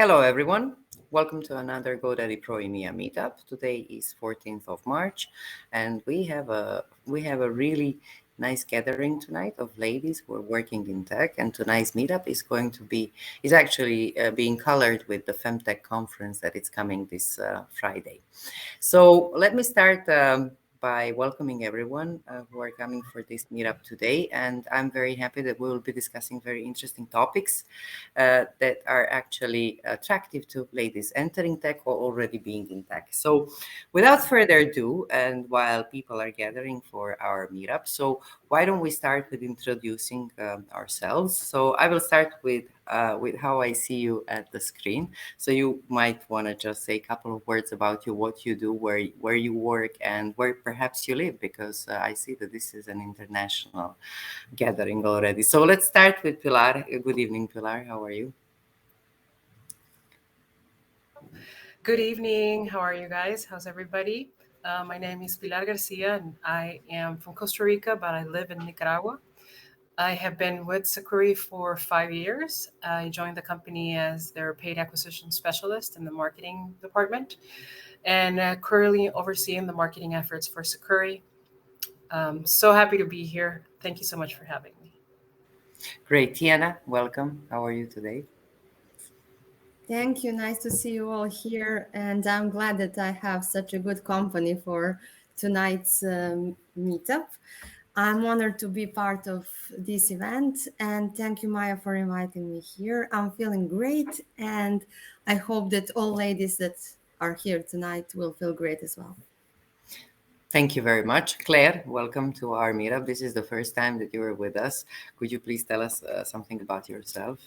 Hello, everyone. Welcome to another GoDaddy Pro EMEA Meetup. Today is 14th of March, and we have a really nice gathering tonight of ladies who are working in tech. And tonight's meetup is actually being colored with the Femtech conference that is coming this Friday. So let me start by welcoming everyone who are coming for this meetup today. And I'm very happy that we will be discussing very interesting topics that are actually attractive to ladies entering tech or already being in tech. So without further ado, and while people are gathering for our meetup, so why don't we start with introducing ourselves? So I will start with how I see you at the screen. So you might want to just say a couple of words about you, what you do, where you work, and where perhaps you live, because I see that this is an international gathering already. So let's start with Pilar. Good evening, Pilar. How are you? Good evening. How are you guys? How's everybody? My name is Pilar Garcia, and I am from Costa Rica, but I live in Nicaragua. I have been with Sucuri for 5 years. I joined the company as their paid acquisition specialist in the marketing department, and currently overseeing the marketing efforts for Sucuri. So happy to be here. Thank you so much for having me. Great. Tiana, welcome. How are you today? Thank you. Nice to see you all here. And I'm glad that I have such a good company for tonight's meetup. I'm honored to be part of this event. And thank you, Maya, for inviting me here. I'm feeling great. And I hope that all ladies that are here tonight will feel great as well. Thank you very much. Claire, welcome to our meetup. This is the first time that you are with us. Could you please tell us something about yourself?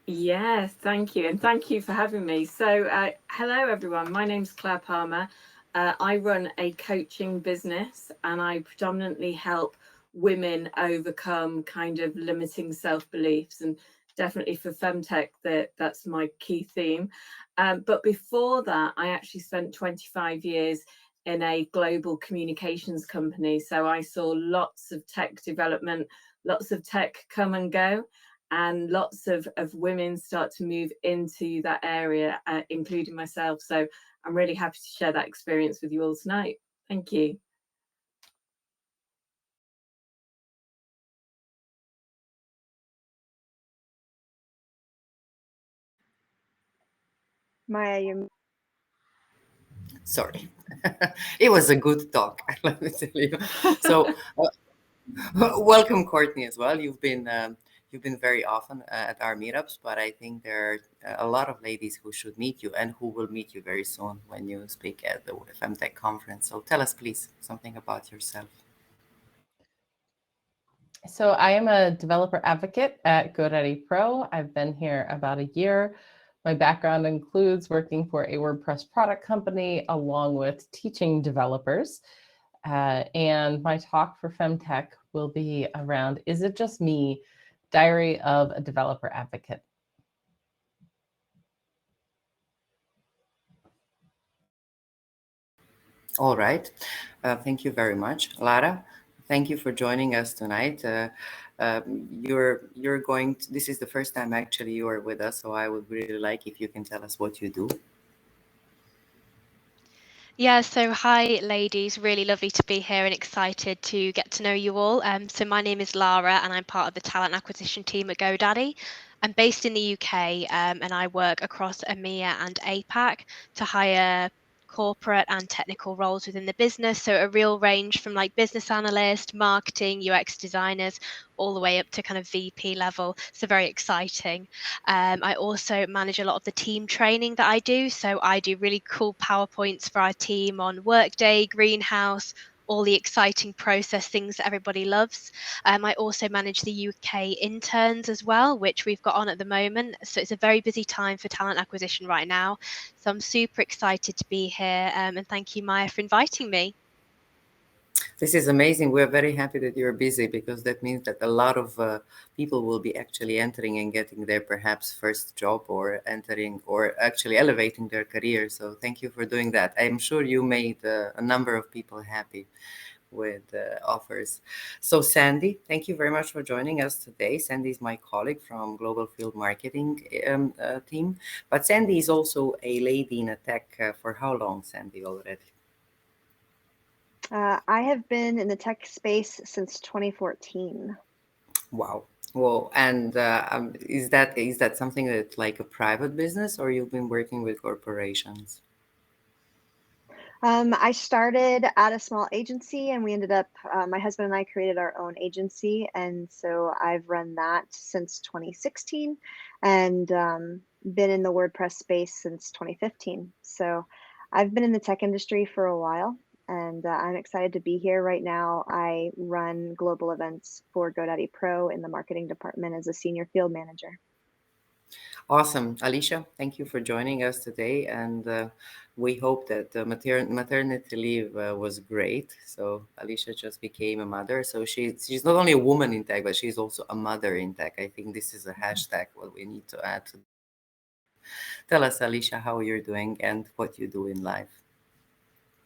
Yes, thank you. And thank you for having me. So hello, everyone. My name's Claire Palmer. I run a coaching business, and I predominantly help women overcome kind of limiting self-beliefs. And definitely for Femtech, that's my key theme. But before that, I actually spent 25 years in a global communications company. So I saw lots of tech development, lots of tech come and go, and lots of women start to move into that area, including myself. So I'm really happy to share that experience with you all tonight. Thank you. Maya, you... Sorry. It was a good talk, let me tell you. So welcome, Courtney, as well. You've been very often at our meetups, but I think there are a lot of ladies who should meet you and who will meet you very soon when you speak at the Femtech conference. So tell us, please, something about yourself. So I am a developer advocate at GoDaddy Pro. I've been here about a year. My background includes working for a WordPress product company along with teaching developers. And my talk for Femtech will be around Is It Just Me? Diary of a Developer Advocate. All right. Thank you very much. Lara, thank you for joining us tonight. This is the first time actually you are with us, so I would really like if you can tell us what you do. Yeah, so hi ladies, really lovely to be here and excited to get to know you all. So my name is Lara and I'm part of the talent acquisition team at GoDaddy. I'm based in the UK and I work across EMEA and APAC to hire corporate and technical roles within the business. So a real range from like business analyst, marketing, UX designers, all the way up to kind of VP level. So very exciting. I also manage a lot of the team training that I do. So I do really cool PowerPoints for our team on Workday, Greenhouse, all the exciting process things that everybody loves. I also manage the UK interns as well, which we've got on at the moment. So it's a very busy time for talent acquisition right now. So I'm super excited to be here. And thank you, Maya, for inviting me. This is amazing. We're very happy that you're busy, because that means that a lot of people will be actually entering and getting their perhaps first job, or entering or actually elevating their career. So thank you for doing that. I'm sure you made a number of people happy offers. So Sandy, thank you very much for joining us today. Sandy is my colleague from Global Field Marketing team, but Sandy is also a lady in a tech for how long, Sandy, already? I have been in the tech space since 2014. Wow. Well, and is that something that's like a private business, or you've been working with corporations? I started at a small agency, and we ended up, my husband and I created our own agency. And so I've run that since 2016 and been in the WordPress space since 2015. So I've been in the tech industry for a while, and I'm excited to be here right now. I run global events for GoDaddy Pro in the marketing department as a senior field manager. Awesome. Alicia, thank you for joining us today. And we hope that the maternity leave was great. So Alicia just became a mother. So she's not only a woman in tech, but she's also a mother in tech. I think this is a hashtag what we need to add to. Tell us, Alicia, how you're doing and what you do in life.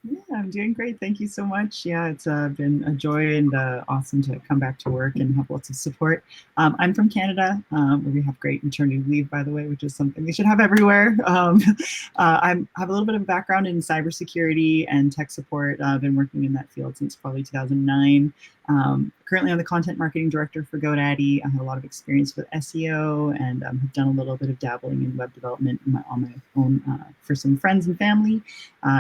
Yeah, I'm doing great. Thank you so much. Yeah, it's been a joy and awesome to come back to work and have lots of support. I'm from Canada, where we have great maternity leave, by the way, which is something we should have everywhere. I have a little bit of a background in cybersecurity and tech support. I've been working in that field since probably 2009. Currently, I'm the content marketing director for GoDaddy. I have a lot of experience with SEO and have done a little bit of dabbling in web development on my own for some friends and family.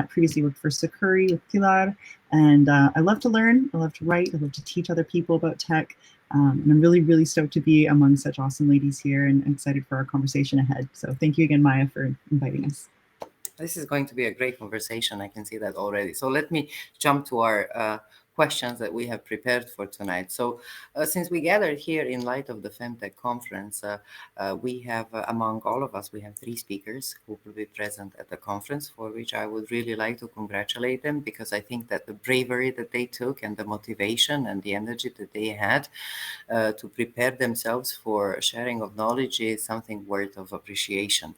Previously worked for Sakuri with Pilar, and I love to learn, I love to write, I love to teach other people about tech, and I'm really, really stoked to be among such awesome ladies here and excited for our conversation ahead. So thank you again, Maya, for inviting us. This is going to be a great conversation. I can see that already. So let me jump to our questions that we have prepared for tonight. So since we gathered here in light of the Femtech conference, we have, among all of us, we have 3 speakers who will be present at the conference, for which I would really like to congratulate them, because I think that the bravery that they took and the motivation and the energy that they had to prepare themselves for sharing of knowledge is something worth of appreciation.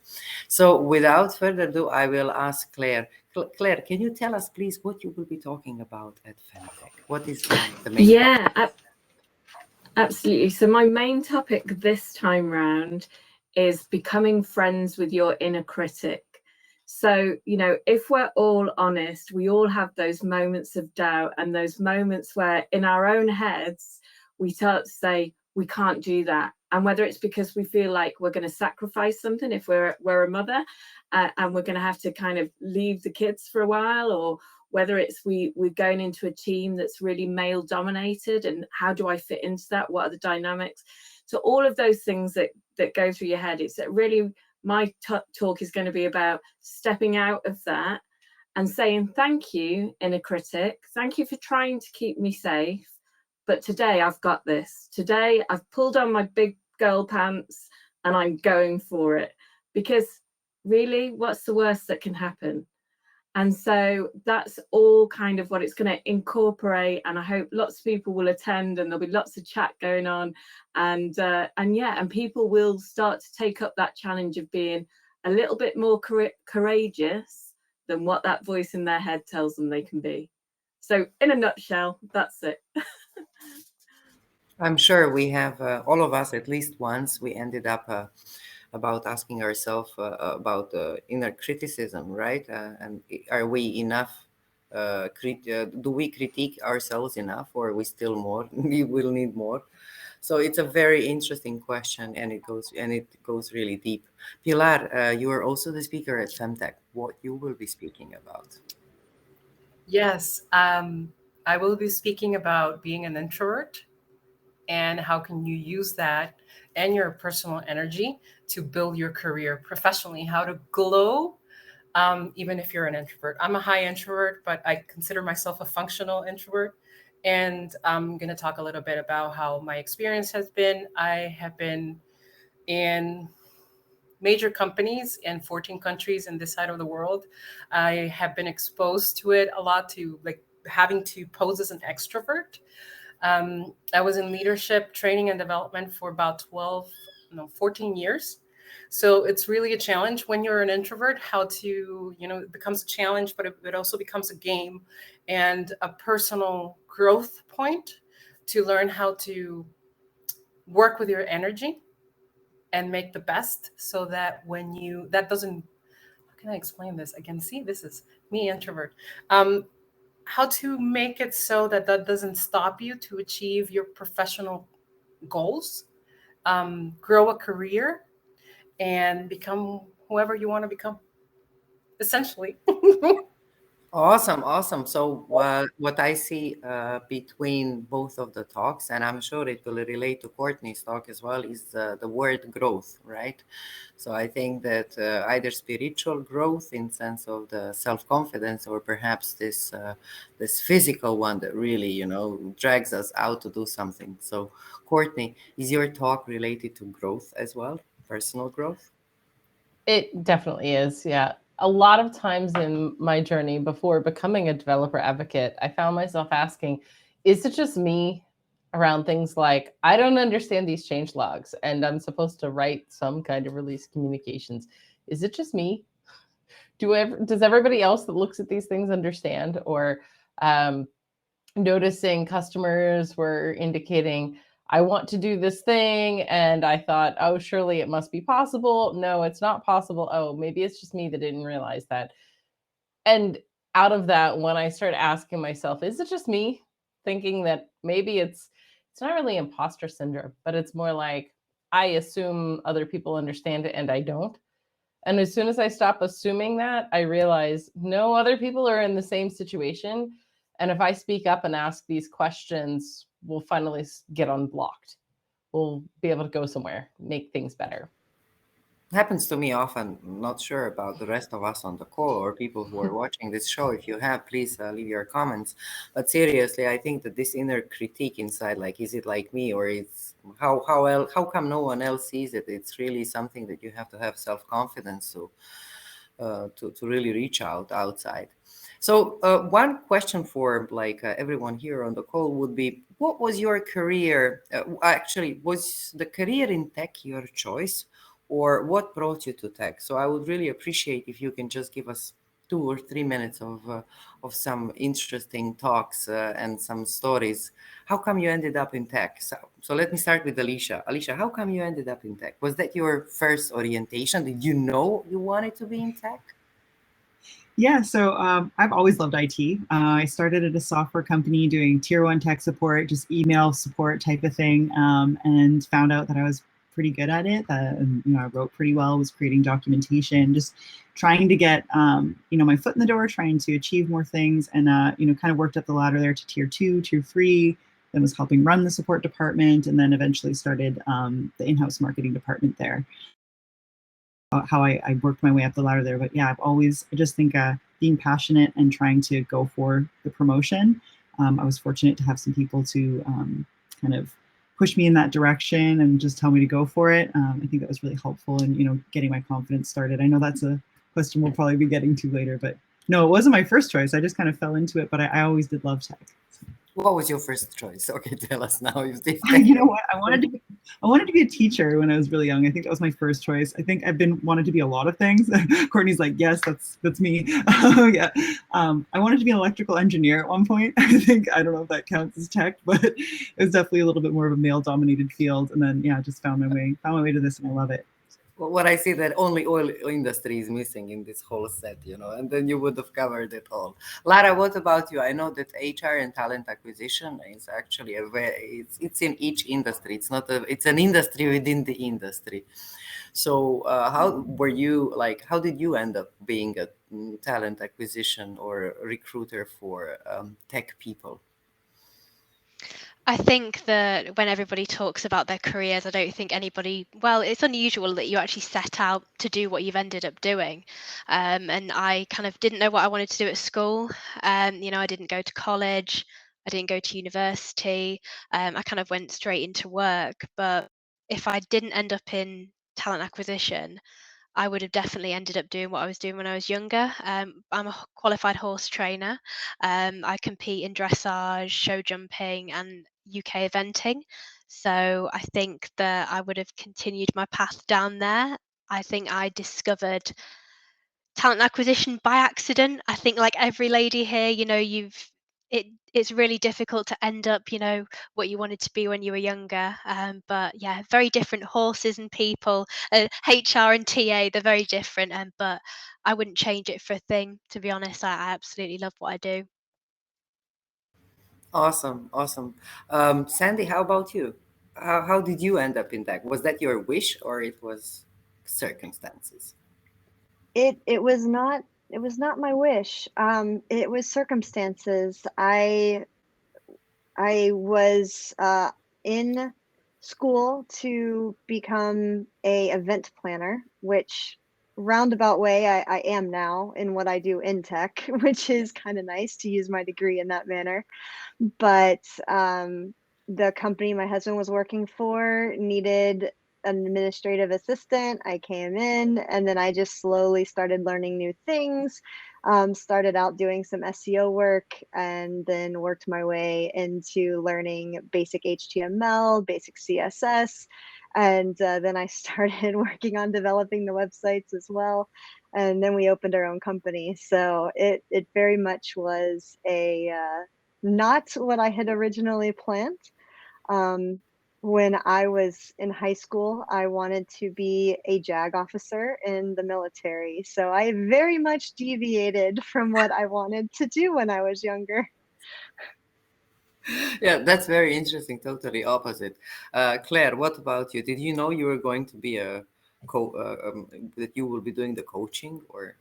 So without further ado, I will ask Claire. Claire, can you tell us, please, what you will be talking about at Femtech? What is the main topic? Absolutely. So my main topic this time round is becoming friends with your inner critic. So, you know, if we're all honest, we all have those moments of doubt and those moments where in our own heads, we start to say, we can't do that. And whether it's because we feel like we're going to sacrifice something if we're a mother and we're going to have to kind of leave the kids for a while, or whether it's we're going into a team that's really male dominated and how do I fit into that? What are the dynamics? So all of those things that go through your head, it's really, my talk is going to be about stepping out of that and saying, thank you, inner critic. Thank you for trying to keep me safe. But today I've got this. Today I've pulled on my big girl pants and I'm going for it, because really, what's the worst that can happen? And so that's all kind of what it's going to incorporate. And I hope lots of people will attend and there'll be lots of chat going on. And people will start to take up that challenge of being a little bit more courageous than what that voice in their head tells them they can be. So in a nutshell, that's it. I'm sure we have, all of us, at least once, we ended up about asking ourselves about inner criticism, right? And are we enough? Do we critique ourselves enough, or are we still more? We will need more. So it's a very interesting question, and it goes really deep. Pilar, you are also the speaker at Femtech. What you will be speaking about? Yes, I will be speaking about being an introvert and how can you use that and your personal energy to build your career professionally, how to glow, even if you're an introvert. I'm a high introvert, but I consider myself a functional introvert. And I'm going to talk a little bit about how my experience has been. I have been in major companies in 14 countries in this side of the world. I have been exposed to it a lot, to like having to pose as an extrovert. I was in leadership training and development for about 14 years. So it's really a challenge when you're an introvert, how to, it becomes a challenge, but it also becomes a game and a personal growth point to learn how to work with your energy and make the best, so that that doesn't, how can I explain this? Again, see, this is me, introvert. How to make it so that doesn't stop you to achieve your professional goals, grow a career, and become whoever you want to become, essentially. Awesome, awesome. So what I see between both of the talks, and I'm sure it will relate to Courtney's talk as well, is the word growth, right? So I think that either spiritual growth in sense of the self-confidence, or perhaps this physical one that really, drags us out to do something. So Courtney, is your talk related to growth as well, personal growth? It definitely is, yeah. A lot of times in my journey before becoming a developer advocate, I found myself asking, is it just me around things like, I don't understand these change logs and I'm supposed to write some kind of release communications. Is it just me? Does everybody else that looks at these things understand? Or noticing customers were indicating, I want to do this thing. And I thought, oh, surely it must be possible. No, it's not possible. Oh, maybe it's just me that didn't realize that. And out of that, when I started asking myself, is it just me? Thinking that maybe it's not really imposter syndrome, but it's more like I assume other people understand it and I don't. And as soon as I stop assuming that, I realize no, other people are in the same situation. And if I speak up and ask these questions, we'll finally get unblocked. We'll be able to go somewhere, make things better. Happens to me often. Not sure about the rest of us on the call or people who are watching this show. If you have, please leave your comments. But seriously, I think that this inner critique inside, like, is it like me, or it's how come no one else sees it? It's really something that you have to have self-confidence to really reach outside. So one question for everyone here on the call would be, what was your career? Actually, was the career in tech your choice, or what brought you to tech? So I would really appreciate if you can just give us 2 or 3 minutes of some interesting talks and some stories. How come you ended up in tech? So let me start with Alicia. Alicia, how come you ended up in tech? Was that your first orientation? Did you know you wanted to be in tech? Yeah, so I've always loved IT. I started at a software company doing tier 1 tech support, just email support type of thing, and found out that I was pretty good at it. I wrote pretty well, was creating documentation, just trying to get my foot in the door, trying to achieve more things, and kind of worked up the ladder there to tier 2, tier 3. Then was helping run the support department, and then eventually started the in-house marketing department there. How I worked my way up the ladder there. But yeah, I just think being passionate and trying to go for the promotion. I was fortunate to have some people to kind of push me in that direction and just tell me to go for it. I think that was really helpful in, getting my confidence started. I know that's a question we'll probably be getting to later, but no, it wasn't my first choice. I just kind of fell into it, but I always did love tech. What was your first choice? Okay, tell us now. You know what? I wanted to be a teacher when I was really young. I think that was my first choice. I think I've wanted to be a lot of things. Courtney's like, yes, that's me. Yeah. I wanted to be an electrical engineer at one point. I don't know if that counts as tech, but it was definitely a little bit more of a male-dominated field. And then yeah, just found my way to this, and I love it. Well, what I see that only oil industry is missing in this whole set, and then you would have covered it all. Lara, what about you? I know that HR and talent acquisition is actually it's in each industry. It's an industry within the industry. So how did you end up being a talent acquisition or a recruiter for tech people? I think that when everybody talks about their careers, I don't think it's unusual that you actually set out to do what you've ended up doing. And I kind of didn't know what I wanted to do at school. I didn't go to college. I didn't go to university. I kind of went straight into work. But if I didn't end up in talent acquisition, I would have definitely ended up doing what I was doing when I was younger. I'm a qualified horse trainer. I compete in dressage, show jumping, and UK eventing. So I think that I would have continued my path down there. I think I discovered talent acquisition by accident. I think like every lady here, it's really difficult to end up, what you wanted to be when you were younger. But yeah, very different horses and people. HR and TA, they're very different. But I wouldn't change it for a thing, to be honest. I absolutely love what I do. Awesome, awesome. Sandy, how about you? How did you end up in tech? Was that your wish or it was circumstances? It was not my wish. It was circumstances. I was in school to become a event planner, which roundabout way I am now in what I do in tech, which is kind of nice to use my degree in that manner. But the company my husband was working for needed an administrative assistant. I came in, and then I just slowly started learning new things. Started out doing some SEO work, and then worked my way into learning basic HTML, basic CSS. And then I started working on developing the websites as well. And then we opened our own company. So it very much was a not what I had originally planned. When I was in high school, I wanted to be a JAG officer in the military. So I very much deviated from what I wanted to do when I was younger. Yeah, that's very interesting. Totally opposite. Claire, what about you? Did you know you were going to be that you will be doing the coaching, or?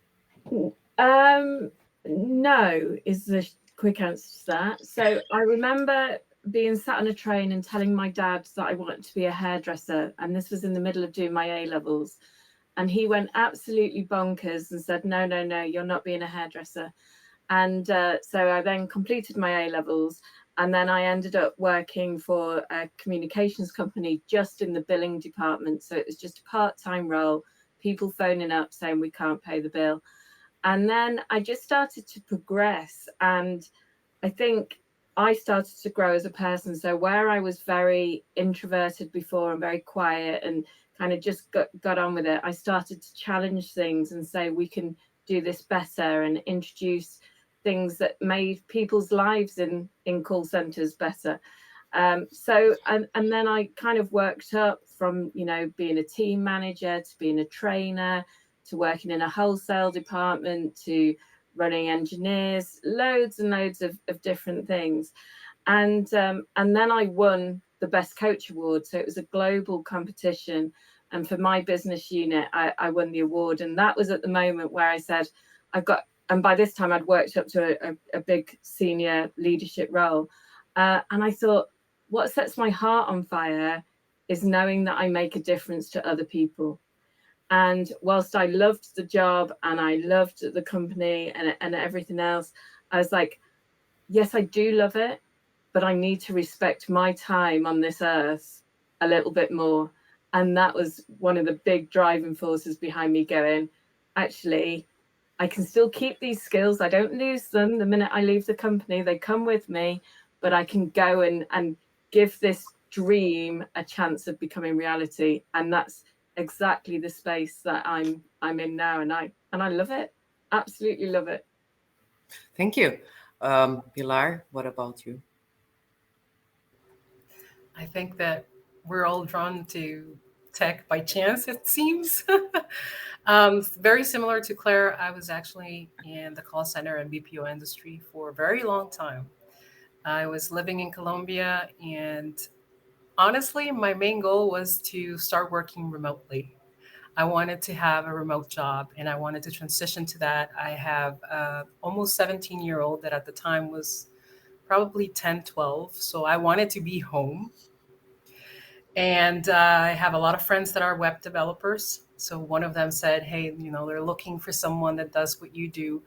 No, is the quick answer to that. So I remember being sat on a train and telling my dad that I wanted to be a hairdresser, and this was in the middle of doing my A levels, and he went absolutely bonkers and said, "No, no, no, you're not being a hairdresser." And so I then completed my A levels, and then I ended up working for a communications company just in the billing department. So it was just a part-time role, people phoning up saying we can't pay the bill. And then I just started to progress, and I think I started to grow as a person. So where I was very introverted before and very quiet and kind of just got on with it, I started to challenge things and say we can do this better, and introduce things that made people's lives in call centers better. So then I kind of worked up from, being a team manager to being a trainer to working in a wholesale department to running engineers, loads and loads of different things. And then I won the Best Coach Award. So it was a global competition. And for my business unit, I won the award. And that was at the moment where I said, and by this time I'd worked up to a big senior leadership role. And I thought, what sets my heart on fire is knowing that I make a difference to other people. And whilst I loved the job and I loved the company and everything else, I was like, yes, I do love it, but I need to respect my time on this earth a little bit more. And that was one of the big driving forces behind me going, actually, I can still keep these skills. I don't lose them the minute I leave the company. They come with me, but I can go and give this dream a chance of becoming reality. And that's exactly the space that I'm in now, and I love it. Absolutely love it. Thank you. Pilar, what about you? I think that we're all drawn to tech by chance, it seems. Very similar to Claire, I was actually in the call center and BPO industry for a very long time. I was living in Colombia, and honestly, my main goal was to start working remotely. I wanted to have a remote job, and I wanted to transition to that. I have almost 17-year-old that at the time was probably 10, 12. So I wanted to be home. And I have a lot of friends that are web developers. So one of them said, hey, they're looking for someone that does what you do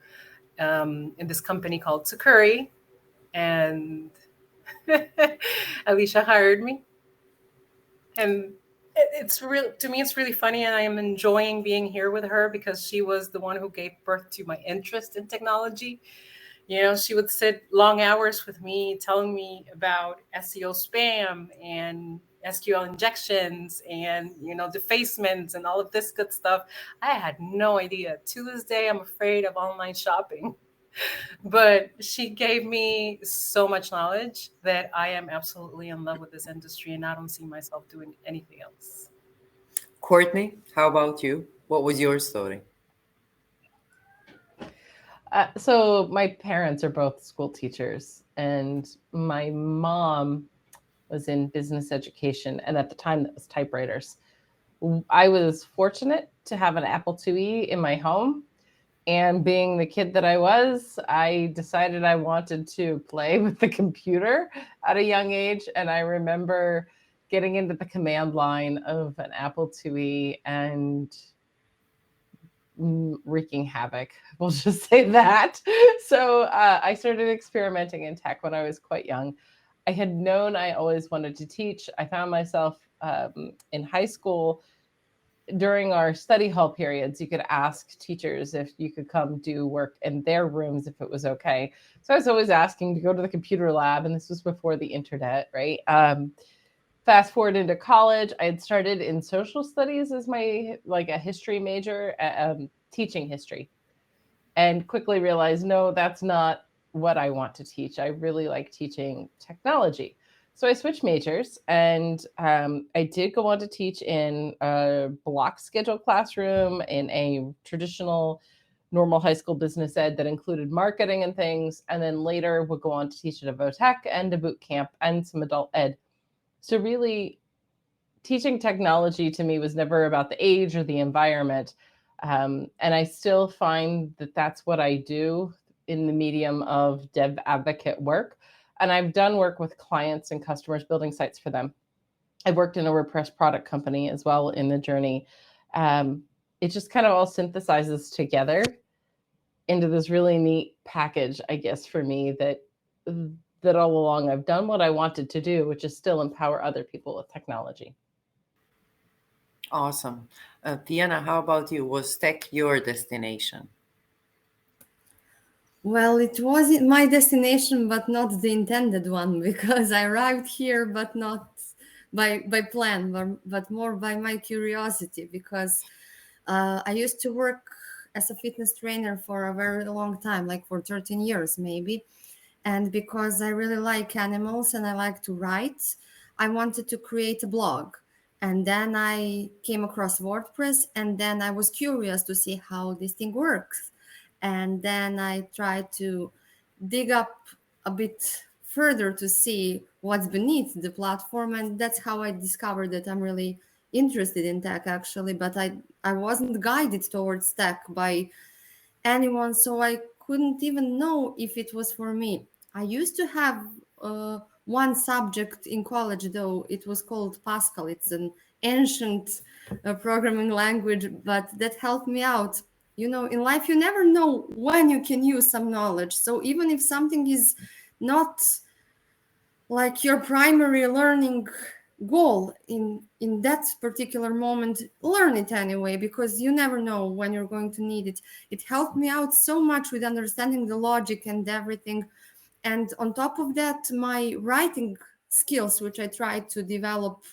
in this company called Sakuri. And Alicia hired me. And it's real to me. It's really funny, and I am enjoying being here with her because she was the one who gave birth to my interest in technology. She would sit long hours with me telling me about SEO spam and SQL injections and, defacements and all of this good stuff. I had no idea. To this day, I'm afraid of online shopping. But she gave me so much knowledge that I am absolutely in love with this industry, and I don't see myself doing anything else. Courtney, how about you? What was your story? So my parents are both school teachers, and my mom was in business education, and at the time that was typewriters. I was fortunate to have an Apple IIe in my home, and being the kid that I was, I decided I wanted to play with the computer at a young age, and I remember getting into the command line of an Apple IIe and wreaking havoc. We'll just say that. So I started experimenting in tech when I was quite young. I had known I always wanted to teach. I found myself in high school during our study hall periods, you could ask teachers if you could come do work in their rooms if it was okay. So I was always asking to go to the computer lab, and this was before the internet, right? Fast forward into college, I had started in social studies as my a history major, teaching history, and quickly realized, no, that's not what I want to teach. I really like teaching technology. So I switched majors, and I did go on to teach in a block schedule classroom in a traditional normal high school business ed that included marketing and things, and then later would go on to teach at a VOTEC and a boot camp and some adult ed. So really, teaching technology to me was never about the age or the environment. And I still find that that's what I do in the medium of dev advocate work. And I've done work with clients and customers building sites for them. I've worked in a WordPress product company as well in the journey. It just kind of all synthesizes together into this really neat package, I guess, for me that all along I've done what I wanted to do, which is still empower other people with technology. Awesome. Tiana, how about you? Was tech your destination? Well, it was my destination, but not the intended one, because I arrived here, but not by plan, but more by my curiosity, because I used to work as a fitness trainer for a very long time, like for 13 years maybe. And because I really like animals and I like to write, I wanted to create a blog. And then I came across WordPress, and then I was curious to see how this thing works. And then I tried to dig up a bit further to see what's beneath the platform. And that's how I discovered that I'm really interested in tech, actually. But I wasn't guided towards tech by anyone, so I couldn't even know if it was for me. I used to have one subject in college, though. It was called Pascal. It's an ancient programming language, but that helped me out. In life, you never know when you can use some knowledge. So even if something is not like your primary learning goal in that particular moment, learn it anyway, because you never know when you're going to need it. It helped me out so much with understanding the logic and everything. And on top of that, my writing skills, which I tried to develop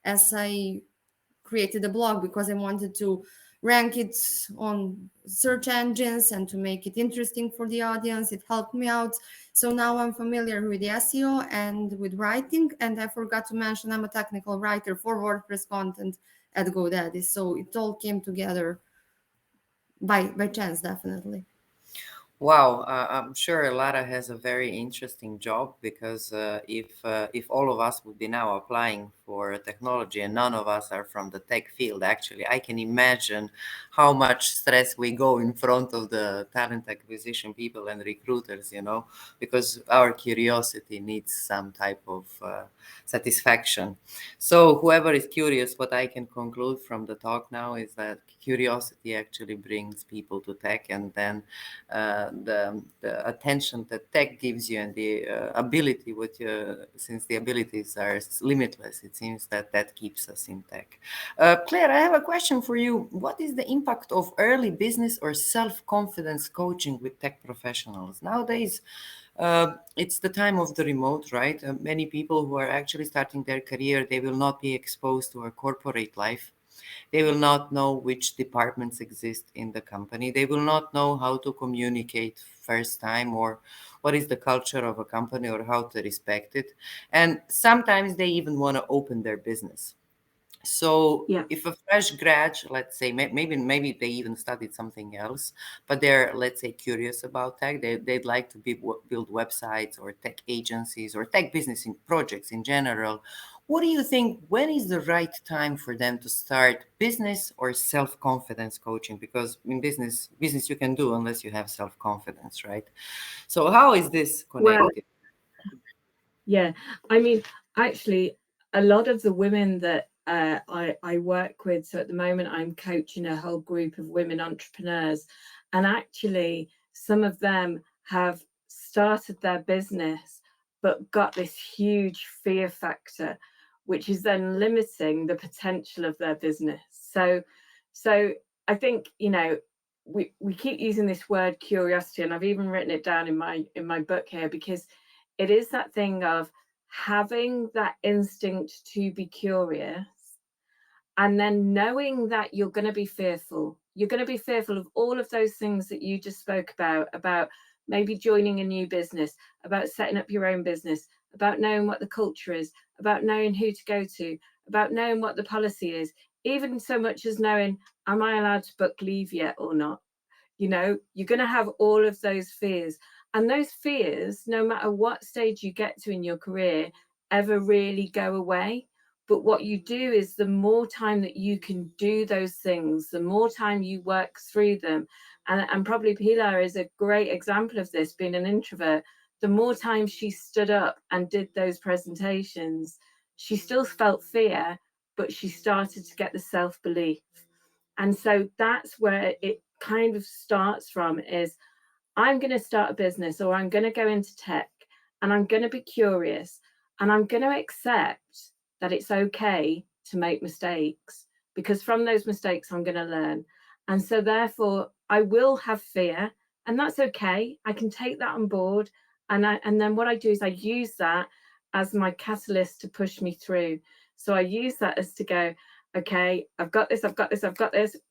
as I created a blog, because I wanted to rank it on search engines and to make it interesting for the audience. It helped me out. So now I'm familiar with SEO and with writing. And I forgot to mention I'm a technical writer for WordPress content at GoDaddy. So it all came together by chance, definitely. Wow, I'm sure Lara has a very interesting job, because if all of us would be now applying for technology and none of us are from the tech field, actually, I can imagine how much stress we go in front of the talent acquisition people and recruiters, because our curiosity needs some type of satisfaction. So whoever is curious, what I can conclude from the talk now is that curiosity actually brings people to tech, and then the attention that tech gives you and the ability since the abilities are limitless, it seems that keeps us in tech. Claire, I have a question for you. What is the impact of early business or self-confidence coaching with tech professionals? Nowadays, It's the time of the remote, right? Many people who are actually starting their career, they will not be exposed to a corporate life. They will not know which departments exist in the company. They will not know how to communicate first time, or what is the culture of a company, or how to respect it. And sometimes they even want to open their business. So Yeah. if a fresh grad, let's say, maybe they even studied something else, but they're, let's say, curious about tech, they'd like to build websites or tech agencies or tech business in projects in general. What do you think, when is the right time for them to start business or self-confidence coaching? Because in business you can do unless you have self-confidence, right? So how is this Well, connected? yeah, I mean, actually, a lot of the women that I work with, so at the moment I'm coaching a whole group of women entrepreneurs, and actually some of them have started their business but got this huge fear factor, which is then limiting the potential of their business. So I think, you know, we keep using this word curiosity, and I've even written it down in my book here, because it is that thing of having that instinct to be curious, and then knowing that you're going to be fearful. You're going to be fearful of all of those things that you just spoke about maybe joining a new business, about setting up your own business, about knowing what the culture is, about knowing who to go to, about knowing what the policy is, even so much as knowing, am I allowed to book leave yet or not? You know, you're going to have all of those fears. And those fears, no matter what stage you get to in your career, ever really go away. But what you do is, the more time that you can do those things, the more time you work through them. And probably Pilar is a great example of this, being an introvert. The more time she stood up and did those presentations, she still felt fear, but she started to get the self-belief. And so that's where it kind of starts from, is I'm going to start a business, or I'm going to go into tech, and I'm going to be curious, and I'm going to accept that it's okay to make mistakes, because from those mistakes I'm going to learn. And so therefore I will have fear, and that's okay. I can take that on board. And then what I do is I use that as my catalyst to push me through. So I use that as to go, okay, I've got this,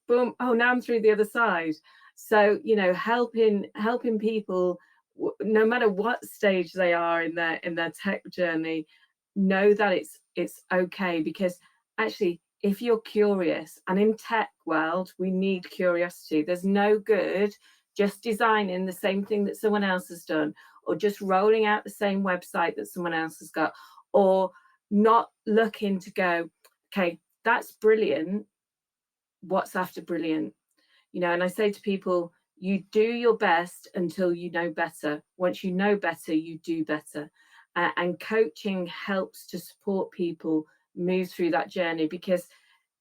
boom, oh, now I'm through the other side. So, you know, helping people, no matter what stage they are in their tech journey, know that it's okay. Because actually, if you're curious, and in tech world we need curiosity. There's no good just designing the same thing that someone else has done, or just rolling out the same website that someone else has got, or not looking to go, okay, that's brilliant, what's after brilliant? You know, and I say to people, you do your best until you know better. Once you know better, you do better. And coaching helps to support people move through that journey, because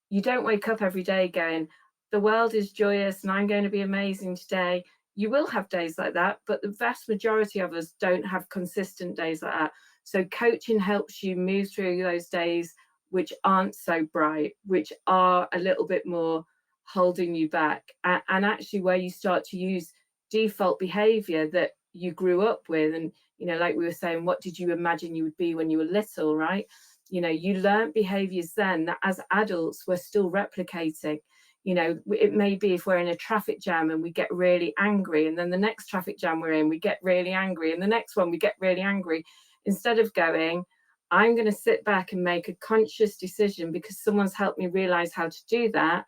you don't wake up every day going, the world is joyous and I'm going to be amazing today. You will have days like that, but the vast majority of us don't have consistent days like that. So coaching helps you move through those days which aren't so bright, which are a little bit more holding you back, and actually where you start to use default behavior that you grew up with. And, you know, like we were saying, what did you imagine you would be when you were little, right? You know, you learned behaviors then that as adults we're still replicating. You know, it may be if we're in a traffic jam and we get really angry, and then the next traffic jam we're in, we get really angry, and the next one we get really angry. Instead of going, I'm going to sit back and make a conscious decision because someone's helped me realize how to do that.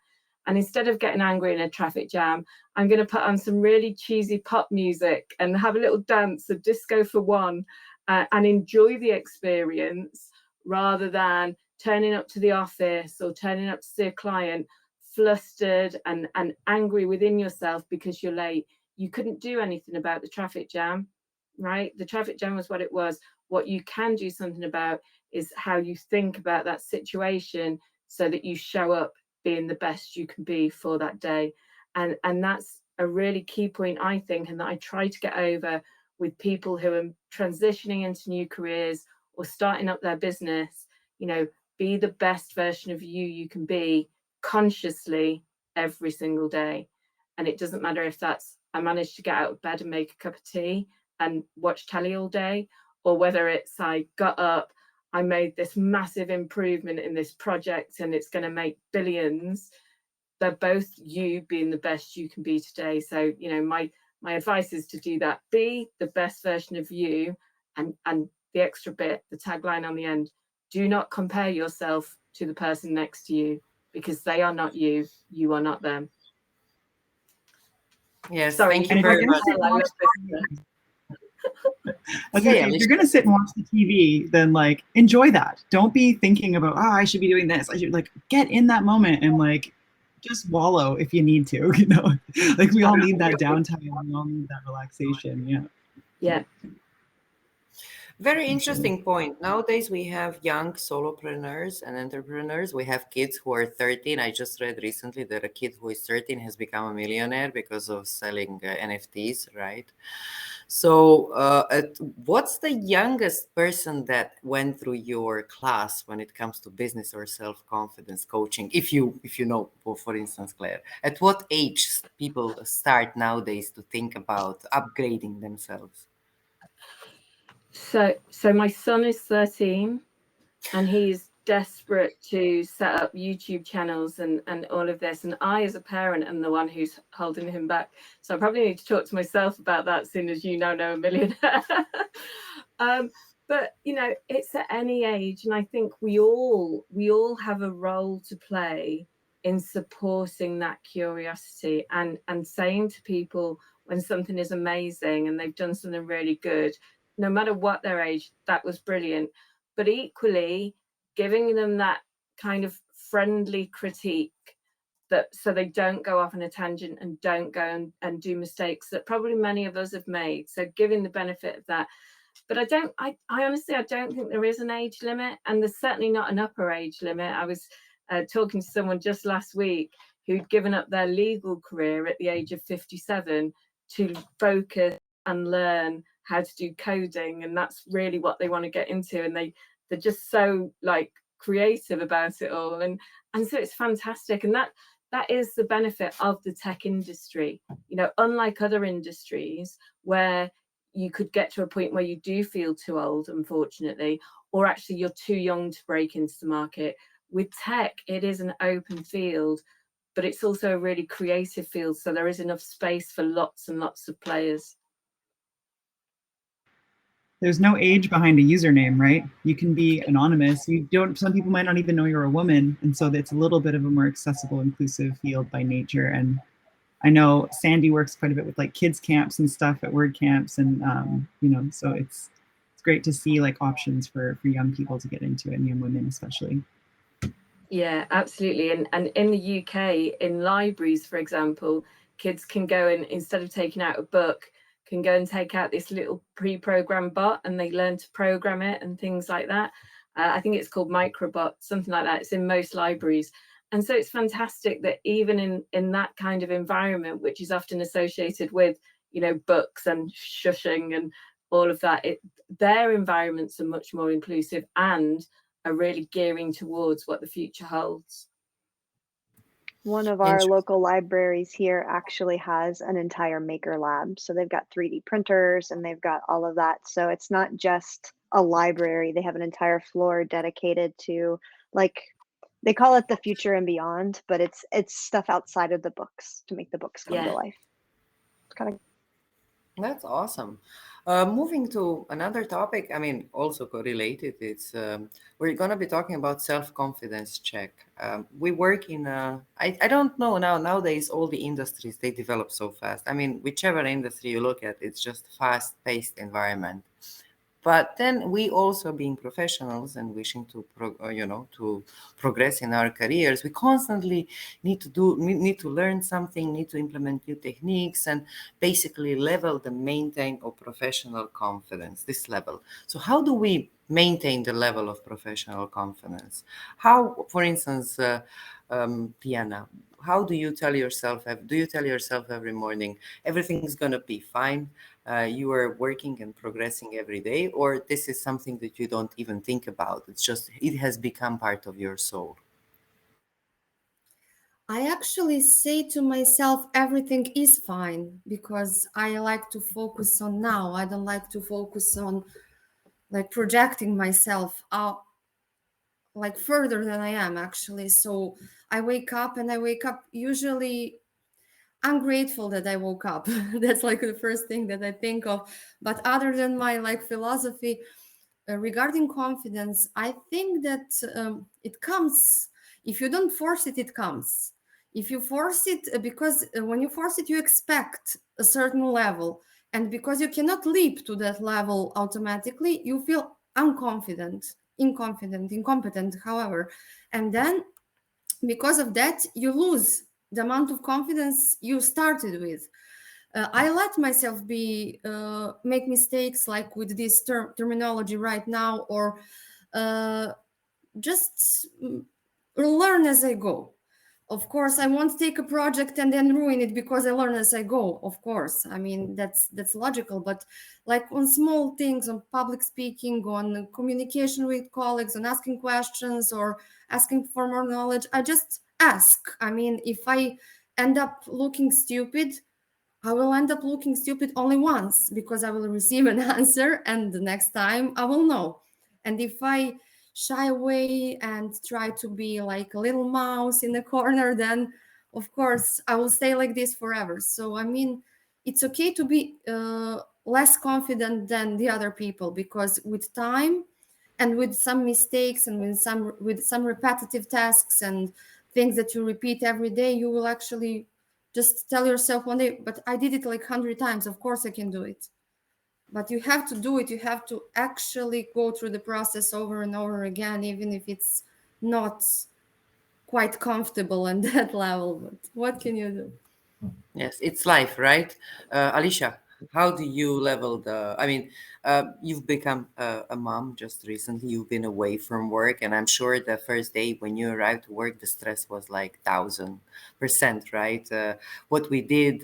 And instead of getting angry in a traffic jam, I'm going to put on some really cheesy pop music and have a little dance of Disco for One, and enjoy the experience, rather than turning up to the office or turning up to see a client flustered and angry within yourself because you're late. You couldn't do anything about the traffic jam, right? The traffic jam was what it was. What you can do something about is how you think about that situation, so that you show up being the best you can be for that day. And that's a really key point, I think, and that I try to get over with people who are transitioning into new careers or starting up their business. You know, be the best version of you can be consciously every single day. And it doesn't matter if that's, I managed to get out of bed and make a cup of tea, and watch telly all day, or whether it's I got up, I made this massive improvement in this project and it's going to make billions. They're both you being the best you can be today. So, you know, my advice is to do that. Be the best version of you, and the extra bit, the tagline on the end, do not compare yourself to the person next to you, because they are not you. You are not them. Yes, Sorry, thank you very much. Okay, if you're going to sit and watch the TV, then like enjoy that. Don't be thinking about, oh, I should be doing this. I should, like, get in that moment and like just wallow if you need to, you know. Like we all need that downtime. We all need that relaxation. Yeah. Yeah. Very interesting point. Nowadays, we have young solopreneurs and entrepreneurs. We have kids who are 13. I just read recently that a kid who is 13 has become a millionaire because of selling NFTs, right? So what's the youngest person that went through your class when it comes to business or self-confidence coaching? If you know, for instance, Claire, at what age people start nowadays to think about upgrading themselves? So my son is 13 and he's desperate to set up YouTube channels and all of this. And I, as a parent, am the one who's holding him back. So I probably need to talk to myself about that, seeing as you now know a millionaire. But, you know, it's at any age. And I think we all have a role to play in supporting that curiosity and saying to people when something is amazing and they've done something really good, no matter what their age, that was brilliant. But equally, giving them that kind of friendly critique, that so they don't go off on a tangent and don't go and do mistakes that probably many of us have made. So giving the benefit of that. But I honestly, I don't think there is an age limit, and there's certainly not an upper age limit. I was talking to someone just last week who'd given up their legal career at the age of 57 to focus and learn how to do coding, and that's really what they want to get into, and they're just so like creative about it all, and so it's fantastic. And that is the benefit of the tech industry, you know, unlike other industries where you could get to a point where you do feel too old, unfortunately, or actually you're too young to break into the market. With tech, it is an open field, but it's also a really creative field, so there is enough space for lots and lots of players. There's no age behind a username, right? You can be anonymous. Some people might not even know you're a woman. And so it's a little bit of a more accessible, inclusive field by nature. And I know Sandy works quite a bit with like kids camps and stuff at WordCamps. And, you know, so it's great to see like options for young people to get into it, and young women especially. Yeah, absolutely. And in the UK, in libraries, for example, kids can go and instead of taking out a book, can go and take out this little pre-programmed bot, and they learn to program it and things like that. I think it's called Microbot, something like that. It's in most libraries. And so it's fantastic that even in that kind of environment, which is often associated with, you know, books and shushing and all of that, their environments are much more inclusive and are really gearing towards what the future holds. One of our local libraries here actually has an entire maker lab. So they've got 3D printers and they've got all of that. So it's not just a library. They have an entire floor dedicated to, like, they call it the future and beyond, but it's stuff outside of the books to make the books come to life. It's kind of. That's awesome. Moving to another topic, I mean, also correlated, it's we're going to be talking about self-confidence check. We work in, I don't know nowadays, all the industries, they develop so fast. I mean, whichever industry you look at, it's just fast-paced environment. But then we also, being professionals and wishing to to progress in our careers, we constantly need to learn something, need to implement new techniques, and basically maintain of professional confidence, this level. So how do we maintain the level of professional confidence? How, for instance, Tiana, how do you tell yourself? Do you tell yourself every morning everything's gonna be fine? You are working and progressing every day, or this is something that you don't even think about? It has become part of your soul. I actually say to myself, everything is fine, because I like to focus on now. I don't like to focus on like projecting myself out like further than I am actually. So I wake up and I wake up usually I'm grateful that I woke up. That's like the first thing that I think of. But other than my like philosophy regarding confidence, I think that it comes. If you don't force it, it comes. If you force it, because when you force it, you expect a certain level, and because you cannot leap to that level automatically, you feel unconfident, incompetent, however, and then because of that, you lose the amount of confidence you started with. I let myself be make mistakes like with this terminology right now, or uh, just learn as I go. Of course, I won't take a project and then ruin it because I learn as I go. Of course, I mean that's logical. But like on small things, on public speaking, on communication with colleagues, on asking questions or asking for more knowledge, I just ask. I mean, if I end up looking stupid, I will end up looking stupid only once because I will receive an answer, and the next time I will know. And if I shy away and try to be like a little mouse in the corner, then of course I will stay like this forever. So, I mean, it's okay to be less confident than the other people, because with time and with some mistakes and with some repetitive tasks and things that you repeat every day, you will actually just tell yourself one day, but I did it like 100 times, of course I can do it. But you have to do it. You have to actually go through the process over and over again, even if it's not quite comfortable on that level. But what can you do? Yes, it's life, right? Alicia, how do you level the? I mean, you've become a mom just recently. You've been away from work, and I'm sure the first day when you arrived to work, the stress was like 1,000%, right? What we did,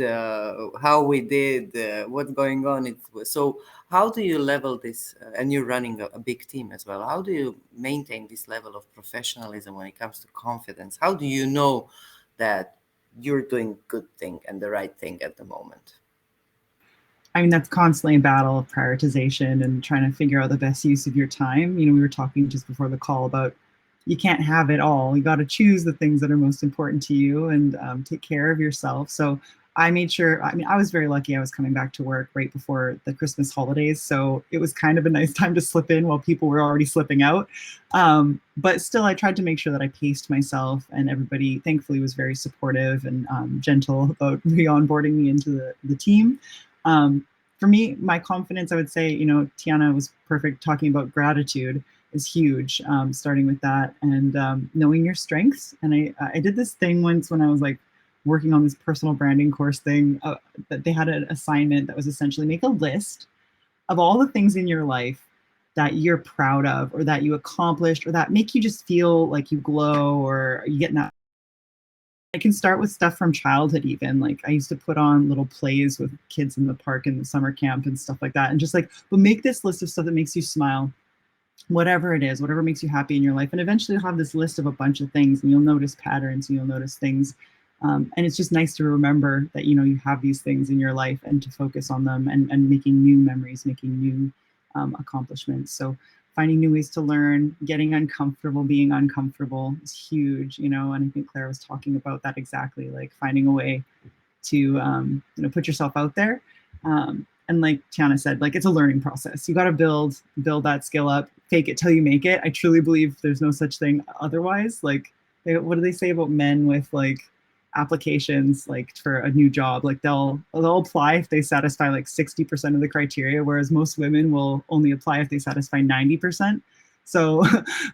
how we did, what's going on. So. How do you level this? And you're running a big team as well. How do you maintain this level of professionalism when it comes to confidence? How do you know that you're doing good thing and the right thing at the moment? I mean, that's constantly a battle of prioritization and trying to figure out the best use of your time. You know, we were talking just before the call about you can't have it all. You got to choose the things that are most important to you and take care of yourself. So I made sure, I mean, I was very lucky. I was coming back to work right before the Christmas holidays. So it was kind of a nice time to slip in while people were already slipping out. But still, I tried to make sure that I paced myself, and everybody thankfully was very supportive and gentle about re-onboarding me into the team. For me, my confidence, I would say, you know, Tiana was perfect talking about gratitude is huge, starting with that and knowing your strengths. And I did this thing once when I was like working on this personal branding course thing, that they had an assignment that was essentially make a list of all the things in your life that you're proud of or that you accomplished or that make you just feel like you glow or you get that. I can start with stuff from childhood even. Like I used to put on little plays with kids in the park in the summer camp and stuff like that. And just like, but make this list of stuff that makes you smile, whatever it is, whatever makes you happy in your life. And eventually you'll have this list of a bunch of things and you'll notice patterns and you'll notice things. And it's just nice to remember that, you know, you have these things in your life and to focus on them and making new memories, making new accomplishments. So finding new ways to learn, getting uncomfortable, being uncomfortable is huge, you know, and I think Claire was talking about that exactly, like finding a way to, you know, put yourself out there. And like Tiana said, like it's a learning process. You got to build that skill up, fake it till you make it. I truly believe there's no such thing otherwise. Like, what do they say about men with like applications, like for a new job? Like they'll apply if they satisfy like 60% of the criteria, whereas most women will only apply if they satisfy 90%. So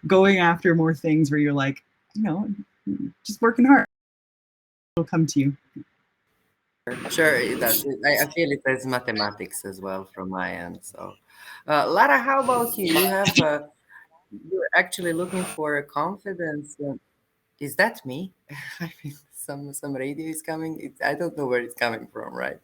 going after more things where you're like, you know, just working hard, it'll come to you. Sure, it does. I feel it as mathematics as well from my end. So, Lara, how about you? You have you're actually looking for a confidence. Is that me? I mean, some radio is coming. I don't know where it's coming from, right?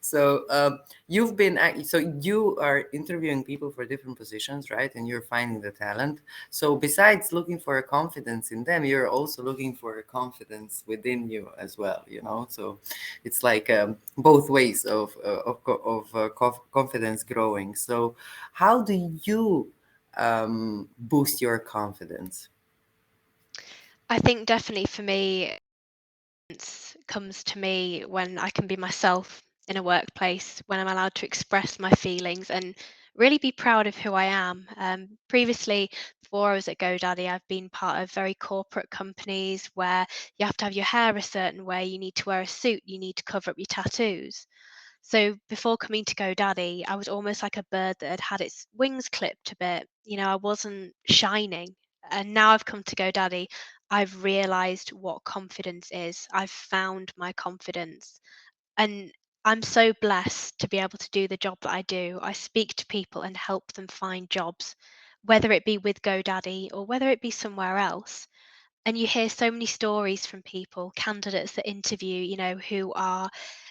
So you've been so you are interviewing people for different positions, right? And you're finding the talent. So besides looking for a confidence in them, you're also looking for a confidence within you as well, you know. So it's like both ways of confidence growing. So how do you boost your confidence? I think definitely for me, comes to me when I can be myself in a workplace, when I'm allowed to express my feelings and really be proud of who I am. Previously, before I was at GoDaddy, I've been part of very corporate companies where you have to have your hair a certain way, you need to wear a suit, you need to cover up your tattoos. So before coming to GoDaddy, I was almost like a bird that had its wings clipped a bit. You know, I wasn't shining. And now I've come to GoDaddy, I've realized what confidence is. I've found my confidence. And I'm so blessed to be able to do the job that I do. I speak to people and help them find jobs, whether it be with GoDaddy or whether it be somewhere else. And you hear so many stories from people, candidates that interview, you know, who are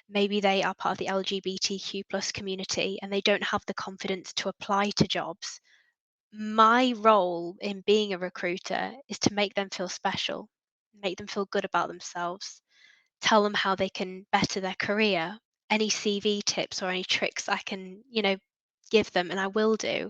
maybe they are part of the LGBTQ plus community and they don't have the confidence to apply to jobs. My role in being a recruiter is to make them feel special, make them feel good about themselves, tell them how they can better their career, any CV tips or any tricks I can, you know, give them, and I will do.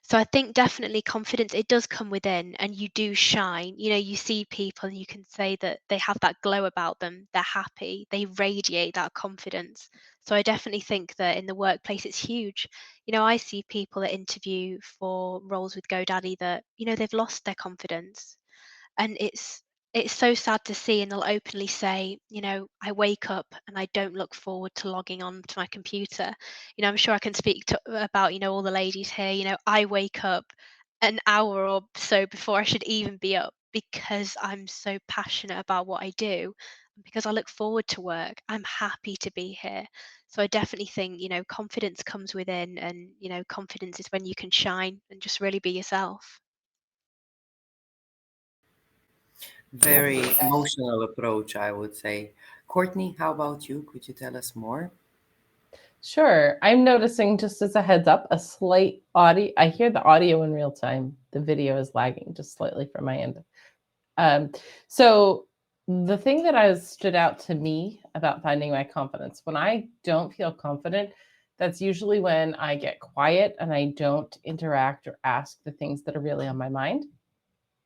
So I think definitely confidence, it does come within and you do shine. You know, you see people and you can say that they have that glow about them. They're happy. They radiate that confidence. So I definitely think that in the workplace, it's huge. You know, I see people that interview for roles with GoDaddy that, you know, they've lost their confidence, and it's so sad to see, and they'll openly say, you know, I wake up and I don't look forward to logging on to my computer. You know, I'm sure I can speak to about, you know, all the ladies here. You know, I wake up an hour or so before I should even be up because I'm so passionate about what I do, and because I look forward to work. I'm happy to be here. So I definitely think, you know, confidence comes within, and you know, confidence is when you can shine and just really be yourself. Very emotional approach, I would say. Courtney, how about you? Could you tell us more? Sure. I'm noticing, just as a heads up, a slight audio. I hear the audio in real time. The video is lagging just slightly from my end. So the thing that has stood out to me about finding my confidence, when I don't feel confident, that's usually when I get quiet and I don't interact or ask the things that are really on my mind.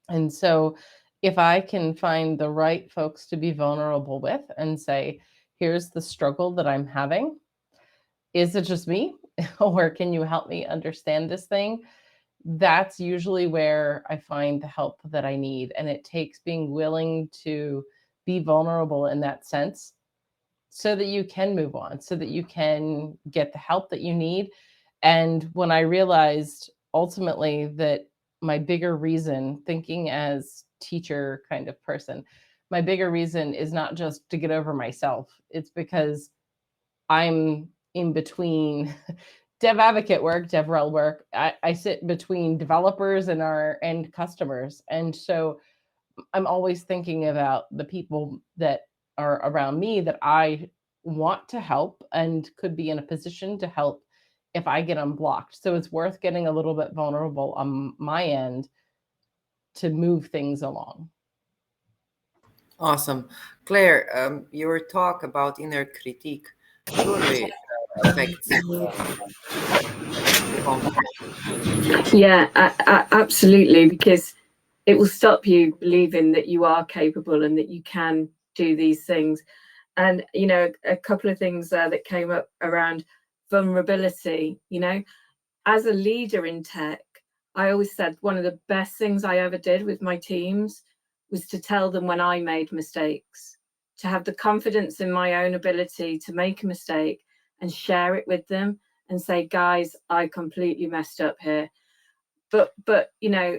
And so if I can find the right folks to be vulnerable with and say, here's the struggle that I'm having. Is it just me? Or can you help me understand this thing? That's usually where I find the help that I need. And it takes being willing to be vulnerable in that sense so that you can move on, so that you can get the help that you need. And when I realized ultimately that my bigger reason, thinking as teacher kind of person, my bigger reason is not just to get over myself. It's because I'm in between dev advocate work, DevRel work. I sit between developers and our end customers. And so I'm always thinking about the people that are around me that I want to help and could be in a position to help if I get unblocked. So it's worth getting a little bit vulnerable on my end to move things along. Awesome. Claire, your talk about inner critique surely affects confidence. Yeah, absolutely, because it will stop you believing that you are capable and that you can do these things. And, you know, a couple of things that came up around vulnerability. You know, as a leader in tech, I always said one of the best things I ever did with my teams was to tell them when I made mistakes, to have the confidence in my own ability to make a mistake and share it with them and say, guys, I completely messed up here. But you know,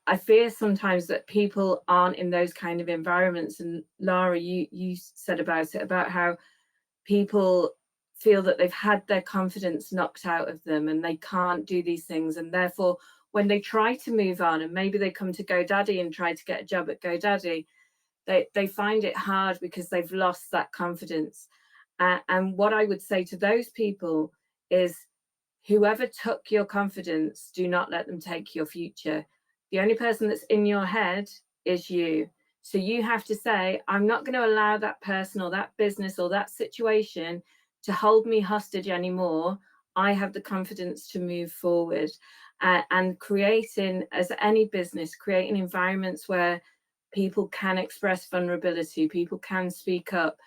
I fear sometimes that people aren't in those kind of environments. And Lara, you said about it, about how people feel that they've had their confidence knocked out of them and they can't do these things. And therefore, when they try to move on and maybe they come to GoDaddy and try to get a job at GoDaddy, they find it hard because they've lost that confidence. And what I would say to those people is, whoever took your confidence, do not let them take your future. The only person that's in your head is you. So you have to say, I'm not going to allow that person or that business or that situation to hold me hostage anymore. I have the confidence to move forward. And creating, as any business, creating environments where people can express vulnerability, people can speak up.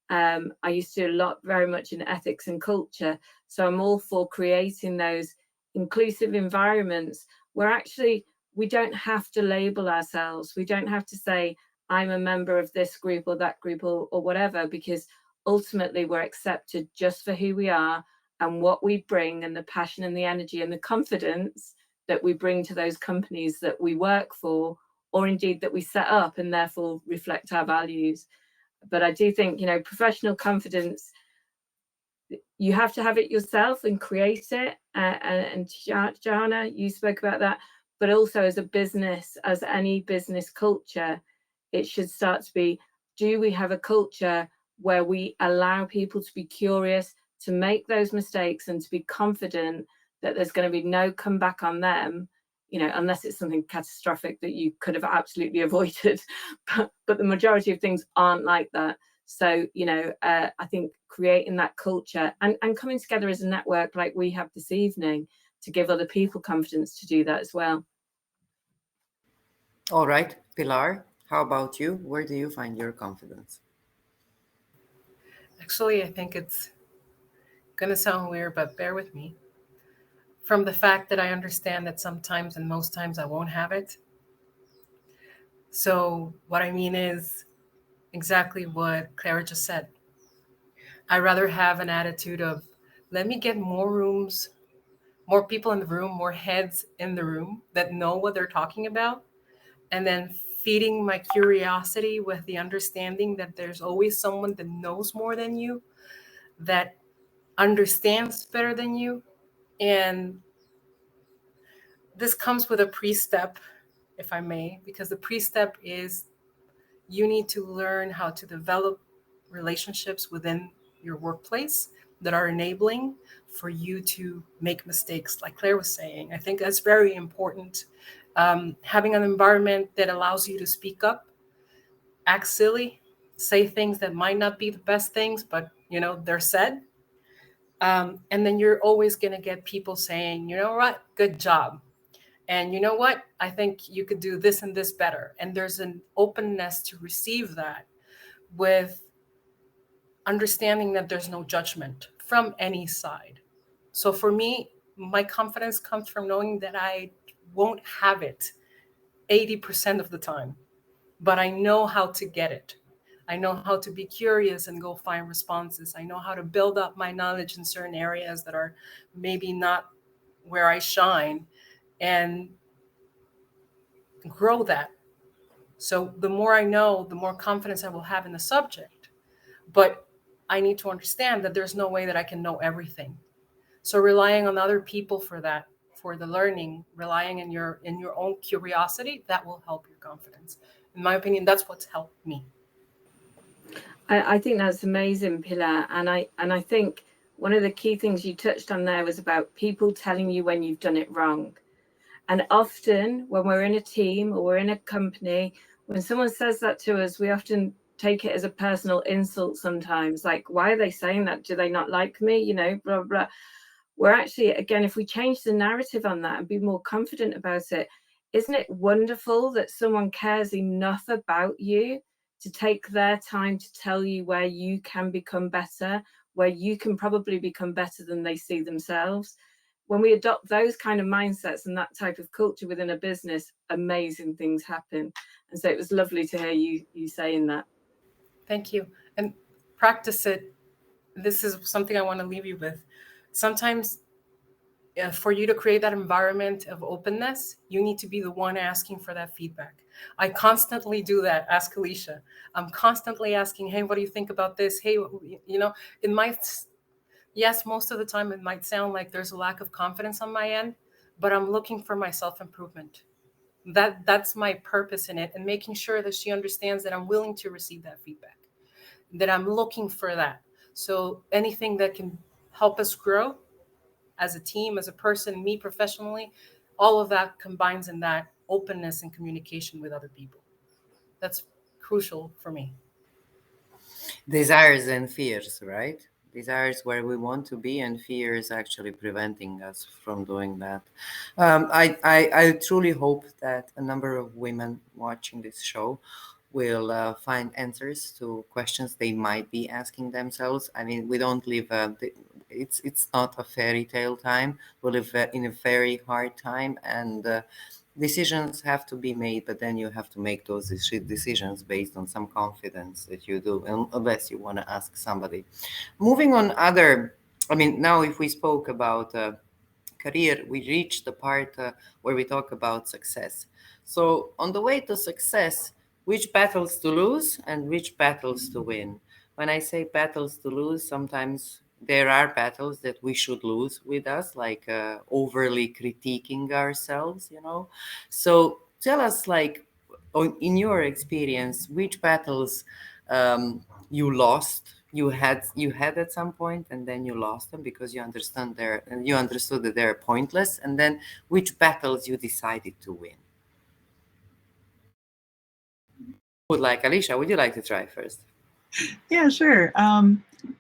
I used to do a lot, very much in ethics and culture. So I'm all for creating those inclusive environments where actually we don't have to label ourselves. We don't have to say, I'm a member of this group or that group or whatever, because ultimately we're accepted just for who we are and what we bring, and the passion and the energy and the confidence that we bring to those companies that we work for, or indeed that we set up, and therefore reflect our values. But I do think, professional confidence, you have to have it yourself and create it. And Jana, you spoke about that. But also as a business, as any business culture, it should start to be, do we have a culture where we allow people to be curious, to make those mistakes, and to be confident that there's going to be no comeback on them, unless it's something catastrophic that you could have absolutely avoided. But the majority of things aren't like that. So, I think creating that culture and coming together as a network like we have this evening to give other people confidence to do that as well. All right, Pilar, how about you? Where do you find your confidence? Actually, I think it's going to sound weird, but bear with me. From the fact that I understand that sometimes and most times I won't have it. So what I mean is exactly what Clara just said. I'd rather have an attitude of, let me get more rooms, more people in the room, more heads in the room that know what they're talking about, and then feeding my curiosity with the understanding that there's always someone that knows more than you, that understands better than you. And this comes with a pre-step, if I may, because the pre-step is you need to learn how to develop relationships within your workplace that are enabling for you to make mistakes, like Claire was saying. I think that's very important. Having an environment that allows you to speak up, act silly, say things that might not be the best things, but they're said. And then you're always going to get people saying, you know what, good job. And you know what, I think you could do this and this better. And there's an openness to receive that with understanding that there's no judgment from any side. So for me, my confidence comes from knowing that I won't have it 80% of the time, but I know how to get it. I know how to be curious and go find responses. I know how to build up my knowledge in certain areas that are maybe not where I shine, and grow that. So the more I know, the more confidence I will have in the subject. But I need to understand that there's no way that I can know everything. So relying on other people for that, for the learning, relying in your own curiosity, that will help your confidence. In my opinion, that's what's helped me. I think that's amazing, Pilar. And I think one of the key things you touched on there was about people telling you when you've done it wrong. And often when we're in a team or we're in a company, when someone says that to us, we often take it as a personal insult sometimes. Like, why are they saying that? Do they not like me? Blah, blah. We're actually, again, if we change the narrative on that and be more confident about it, isn't it wonderful that someone cares enough about you to take their time to tell you where you can become better, where you can probably become better than they see themselves? When we adopt those kind of mindsets and that type of culture within a business, amazing things happen. And so it was lovely to hear you saying that. Thank you. And practice it. This is something I want to leave you with. Sometimes for you to create that environment of openness, you need to be the one asking for that feedback. I constantly do that. Ask Alicia. I'm constantly asking, hey, what do you think about this? Hey, it might, yes, most of the time it might sound like there's a lack of confidence on my end, but I'm looking for my self-improvement. That's my purpose in it, and making sure that she understands that I'm willing to receive that feedback, that I'm looking for that. So anything that can help us grow as a team, as a person, me professionally, all of that combines in that openness and communication with other people. That's crucial for me. Desires and fears, right? Desires where we want to be, and fear is actually preventing us from doing that. I truly hope that a number of women watching this show will find answers to questions they might be asking themselves. I mean, we don't live it's not a fairy tale time. We live in a very hard time, and decisions have to be made, but then you have to make those decisions based on some confidence that you do, unless you want to ask somebody. Moving on, I mean, now if we spoke about career, we reach the part where we talk about success. So, on the way to success, which battles to lose and which battles to win? When I say battles to lose, sometimes there are battles that we should lose with us, like overly critiquing ourselves, you know. So, tell us, like, in your experience, which battles you lost, you had at some point, and then you lost them because you understood that they're pointless, and then which battles you decided to win. Alicia, would you like to try first? Yeah, sure.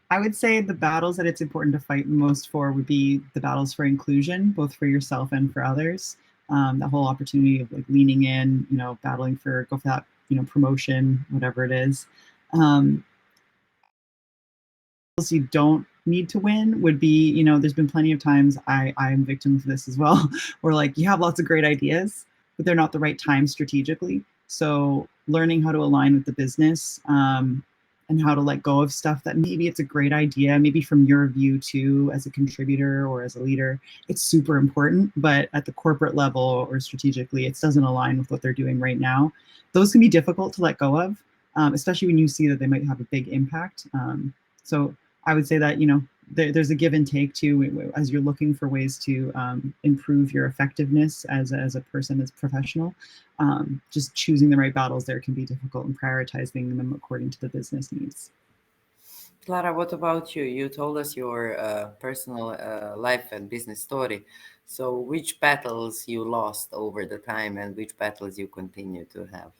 I would say the battles that it's important to fight most for would be the battles for inclusion, both for yourself and for others. The whole opportunity of like leaning in, battling go for that, promotion, whatever it is. You don't need to win would be, there's been plenty of times I'm victim of this as well, where like you have lots of great ideas, but they're not the right time strategically. So learning how to align with the business, and how to let go of stuff that maybe it's a great idea, maybe from your view too, as a contributor or as a leader, it's super important, but at the corporate level or strategically, it doesn't align with what they're doing right now. Those can be difficult to let go of, especially when you see that they might have a big impact. So I would say that, there's a give and take too, as you're looking for ways to improve your effectiveness as a person, as a professional. Just choosing the right battles there can be difficult, and prioritizing them according to the business needs. Clara, what about you? You told us your personal life and business story. So which battles you lost over the time and which battles you continue to have?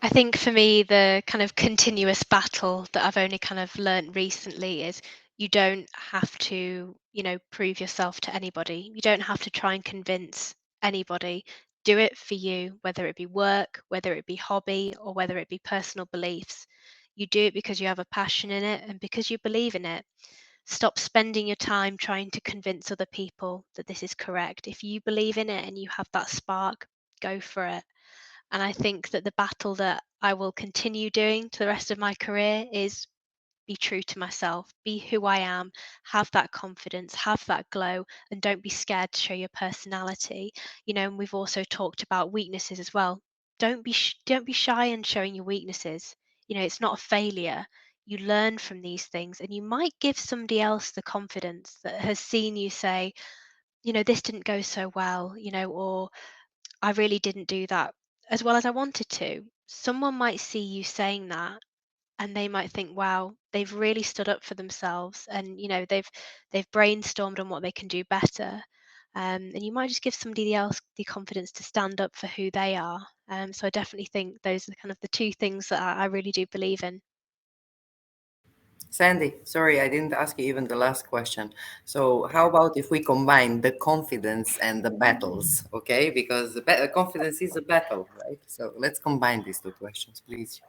I think for me, the kind of continuous battle that I've only kind of learned recently is you don't have to, prove yourself to anybody. You don't have to try and convince anybody. Do it for you, whether it be work, whether it be hobby, or whether it be personal beliefs. You do it because you have a passion in it and because you believe in it. Stop spending your time trying to convince other people that this is correct. If you believe in it and you have that spark, go for it. And I think that the battle that I will continue doing to the rest of my career is be true to myself, be who I am, have that confidence, have that glow, and don't be scared to show your personality. And we've also talked about weaknesses as well. Don't be shy in showing your weaknesses. It's not a failure. You learn from these things, and you might give somebody else the confidence that has seen you say, this didn't go so well, or I really didn't do that as well as I wanted to. Someone might see you saying that and they might think, wow, they've really stood up for themselves and they've brainstormed on what they can do better. And you might just give somebody else the confidence to stand up for who they are. So I definitely think those are kind of the two things that I really do believe in. Sandy, sorry, I didn't ask you even the last question. So, how about if we combine the confidence and the battles, okay? Because the confidence is a battle, right? So, let's combine these two questions, please.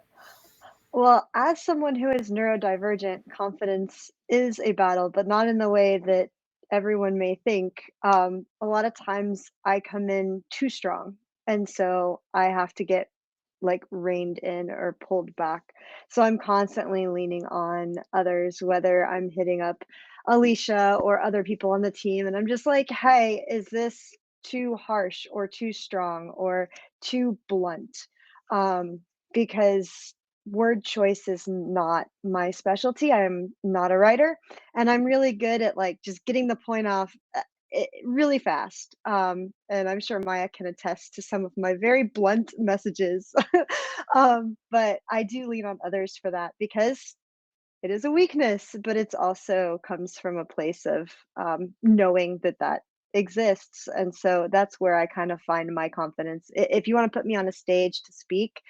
Well, as someone who is neurodivergent, confidence is a battle, but not in the way that everyone may think. A lot of times I come in too strong, and so I have to get like reined in or pulled back. So I'm constantly leaning on others, whether I'm hitting up Alicia or other people on the team, and I'm just like, hey, is this too harsh or too strong or too blunt? Because word choice is not my specialty. I'm not a writer, and I'm really good at like just getting the point off really fast. And I'm sure Maya can attest to some of my very blunt messages. But I do lean on others for that because it is a weakness, but it's also comes from a place of knowing that that exists. And so that's where I kind of find my confidence. If you want to put me on a stage to speak,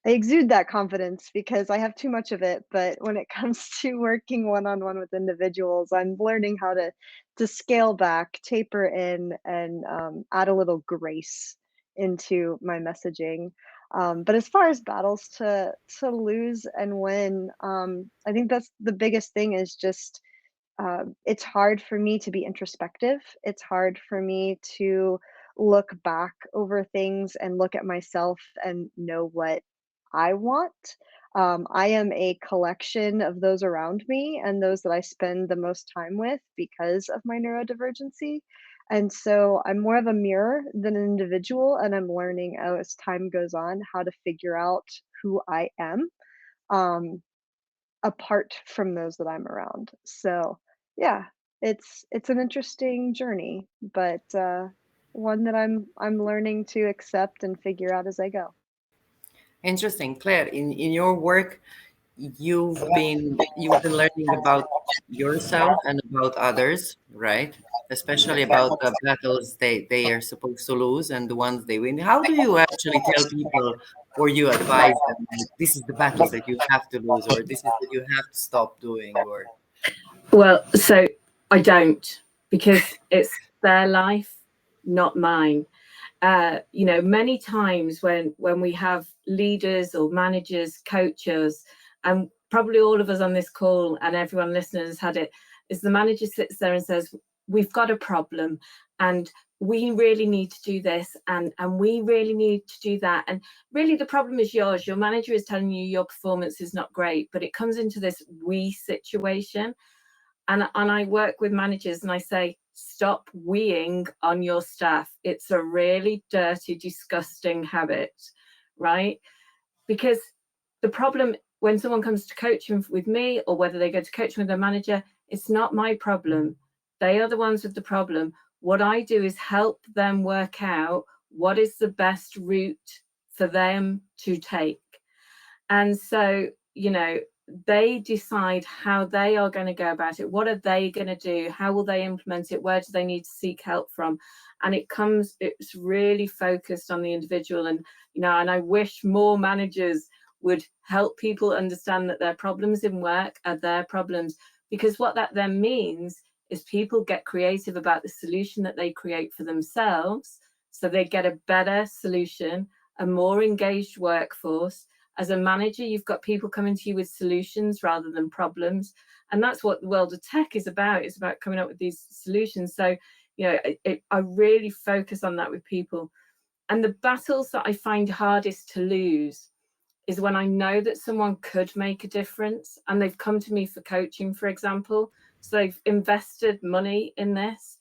I exude that confidence because I have too much of it. But when it comes to working one-on-one with individuals, I'm learning how to scale back, taper in, and add a little grace into my messaging. But as far as battles to lose and win, I think that's the biggest thing is just it's hard for me to be introspective. It's hard for me to look back over things and look at myself and know what I want. I am a collection of those around me and those that I spend the most time with because of my neurodivergency. And so I'm more of a mirror than an individual, and I'm learning as time goes on how to figure out who I am. Um, Apart from those that I'm around. So, yeah, it's an interesting journey, but one that I'm learning to accept and figure out as I go. Interesting. Claire, in your work, you've been learning about yourself and about others, right? Especially about the battles they are supposed to lose and the ones they win. How do you actually tell people, or you advise them, like, this is the battles that you have to lose, or this is what you have to stop doing, or Well, so I don't, because it's their life, not mine. Many times when we have leaders or managers, coaches, and probably all of us on this call and everyone listening has had it, is the manager sits there and says, we've got a problem and we really need to do this and we really need to do that. And really the problem is yours. Your manager is telling you your performance is not great, but it comes into this we situation. And I work with managers and I say, stop weeing on your staff. It's a really dirty, disgusting habit, right? Because the problem when someone comes to coaching with me, or whether they go to coaching with their manager, it's not my problem. They are the ones with the problem. What I do is help them work out what is the best route for them to take. And so, they decide how they are going to go about it. What are they going to do? How will they implement it? Where do they need to seek help from? And it's really focused on the individual. And, and I wish more managers would help people understand that their problems in work are their problems, because what that then means is people get creative about the solution that they create for themselves. So they get a better solution, a more engaged workforce. As a manager, you've got people coming to you with solutions rather than problems. And that's what the world of tech is about. It's about coming up with these solutions. So, I really focus on that with people. And the battles that I find hardest to lose is when I know that someone could make a difference and they've come to me for coaching, for example. So they've invested money in this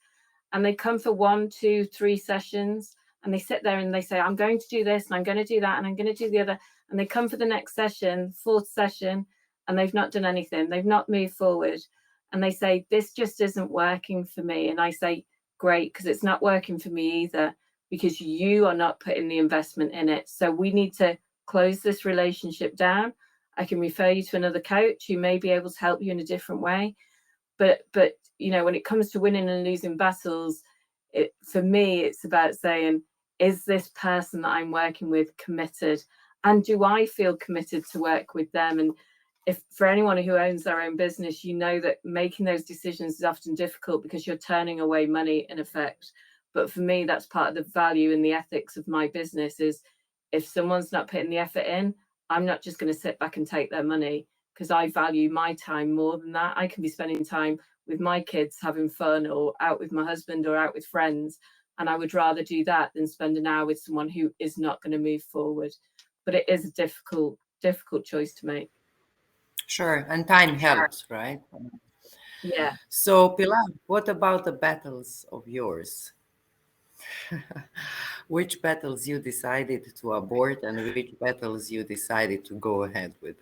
and they come for 1, 2, 3 sessions and they sit there and they say, I'm going to do this and I'm going to do that and I'm going to do the other. And they come for the next session, 4th session, and they've not done anything. They've not moved forward. And they say, this just isn't working for me. And I say, great, because it's not working for me either, because you are not putting the investment in it. So we need to close this relationship down. I can refer you to another coach who may be able to help you in a different way. But when it comes to winning and losing battles, for me, it's about saying, is this person that I'm working with committed? And do I feel committed to work with them? And if for anyone who owns their own business, you know that making those decisions is often difficult because you're turning away money in effect. But for me, that's part of the value and the ethics of my business is if someone's not putting the effort in, I'm not just going to sit back and take their money, because I value my time more than that. I can be spending time with my kids having fun, or out with my husband, or out with friends. And I would rather do that than spend an hour with someone who is not going to move forward. But it is a difficult choice to make. sure, and time helps, right? Yeah. So, Pilar, what about the battles of yours? Which battles you decided to abort and which battles you decided to go ahead with?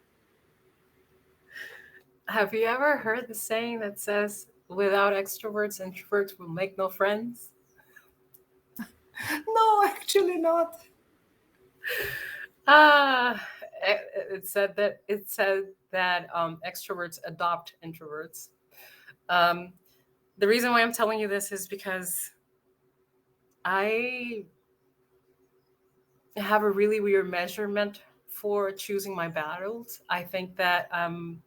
Have you ever heard the saying that says, without extroverts, introverts will make no friends? No, actually not. it said that extroverts adopt introverts. The reason why I'm telling you this is because I have a really weird measurement for choosing my battles. I think that I'm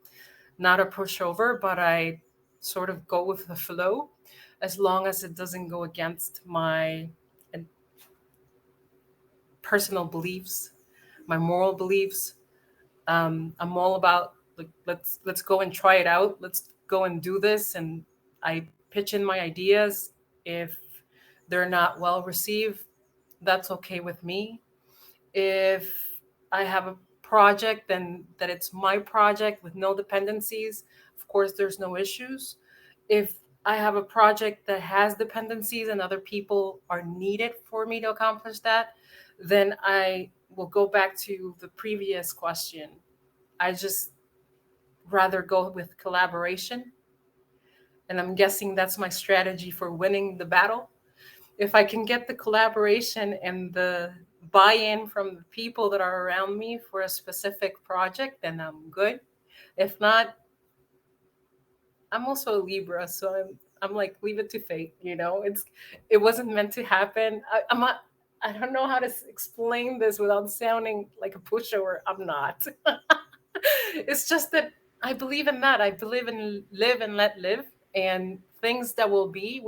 not a pushover, but I sort of go with the flow as long as it doesn't go against my personal beliefs, my moral beliefs. I'm all about like let's go and try it out. Let's go and do this. And I pitch in my ideas. If they're not well received, that's okay with me. If I have a project, then that it's my project with no dependencies, of course there's no issues. If I have a project that has dependencies and other people are needed for me to accomplish that, then I will go back to the previous question. I just rather go with collaboration. And I'm guessing that's my strategy for winning the battle. If I can get the collaboration and the buy-in from the people that are around me for a specific project, then I'm good. If not, I'm also a Libra, so I'm like, leave it to fate. It wasn't meant to happen. I'm not. I don't know how to explain this without sounding like a pushover. I'm not. It's just that I believe in that. I believe in live and let live, and things that will be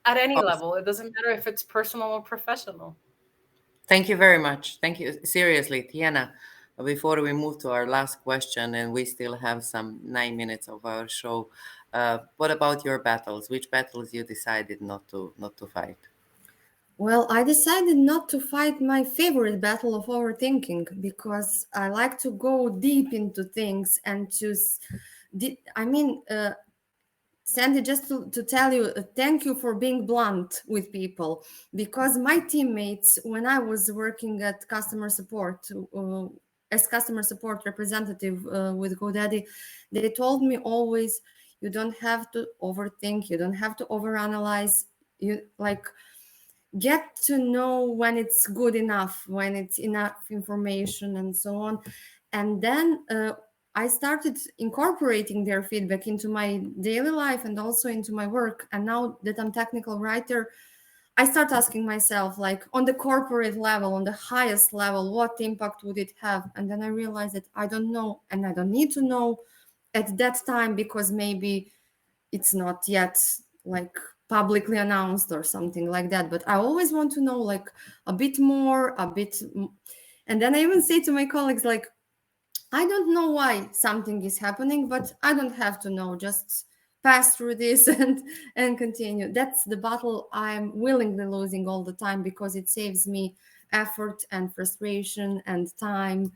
at any Awesome. level. It doesn't matter if it's personal or professional. Thank you very much. Thank you. Seriously, Tiana, before we move to our last question, and we still have some 9 minutes of our show, what about your battles? Which battles you decided not to fight? Well, I decided not to fight my favorite battle of overthinking because I like to go deep into things and Sandy, just to tell you, thank you for being blunt with people, because my teammates, when I was working at customer support, as customer support representative with GoDaddy, they told me always, you don't have to overthink, you don't have to overanalyze, you get to know when it's good enough, when it's enough information and so on. And then I started incorporating their feedback into my daily life and also into my work. And now that I'm technical writer, I start asking myself, like, on the corporate level, on the highest level, what impact would it have? And then I realized that I don't know, and I don't need to know at that time, because maybe it's not yet like publicly announced or something like that. But I always want to know like a bit more, and then I even say to my colleagues, like, I don't know why something is happening, but I don't have to know. Just pass through this and continue. That's the battle I'm willingly losing all the time, because it saves me effort and frustration and time,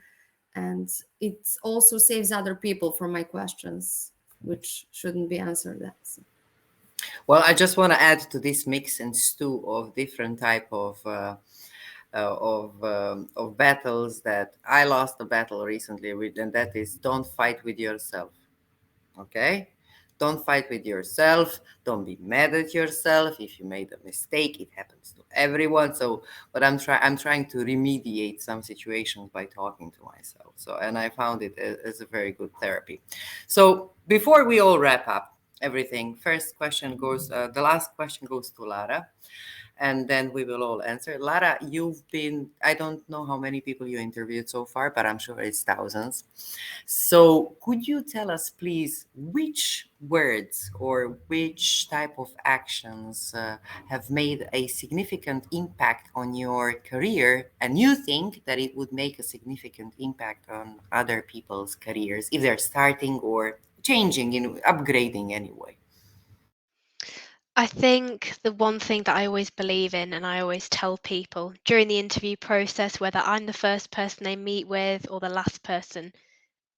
and it also saves other people from my questions, which shouldn't be answered. Well, I just want to add to this mix and stew of different type of battles that I lost a battle recently with, and that is don't fight with yourself. Okay? Don't fight with yourself. Don't be mad at yourself if you made a mistake. It happens to everyone. So, but I'm trying to remediate some situations by talking to myself. So, and I found it as a very good therapy. So, before we all wrap up everything, the last question goes to Lara, and then we will all answer. Lara, I don't know how many people you interviewed so far, but I'm sure it's thousands. So could you tell us, please, which words or which type of actions have made a significant impact on your career, and you think that it would make a significant impact on other people's careers if they're starting or changing, upgrading anyway? I think the one thing that I always believe in, and I always tell people during the interview process, whether I'm the first person they meet with or the last person,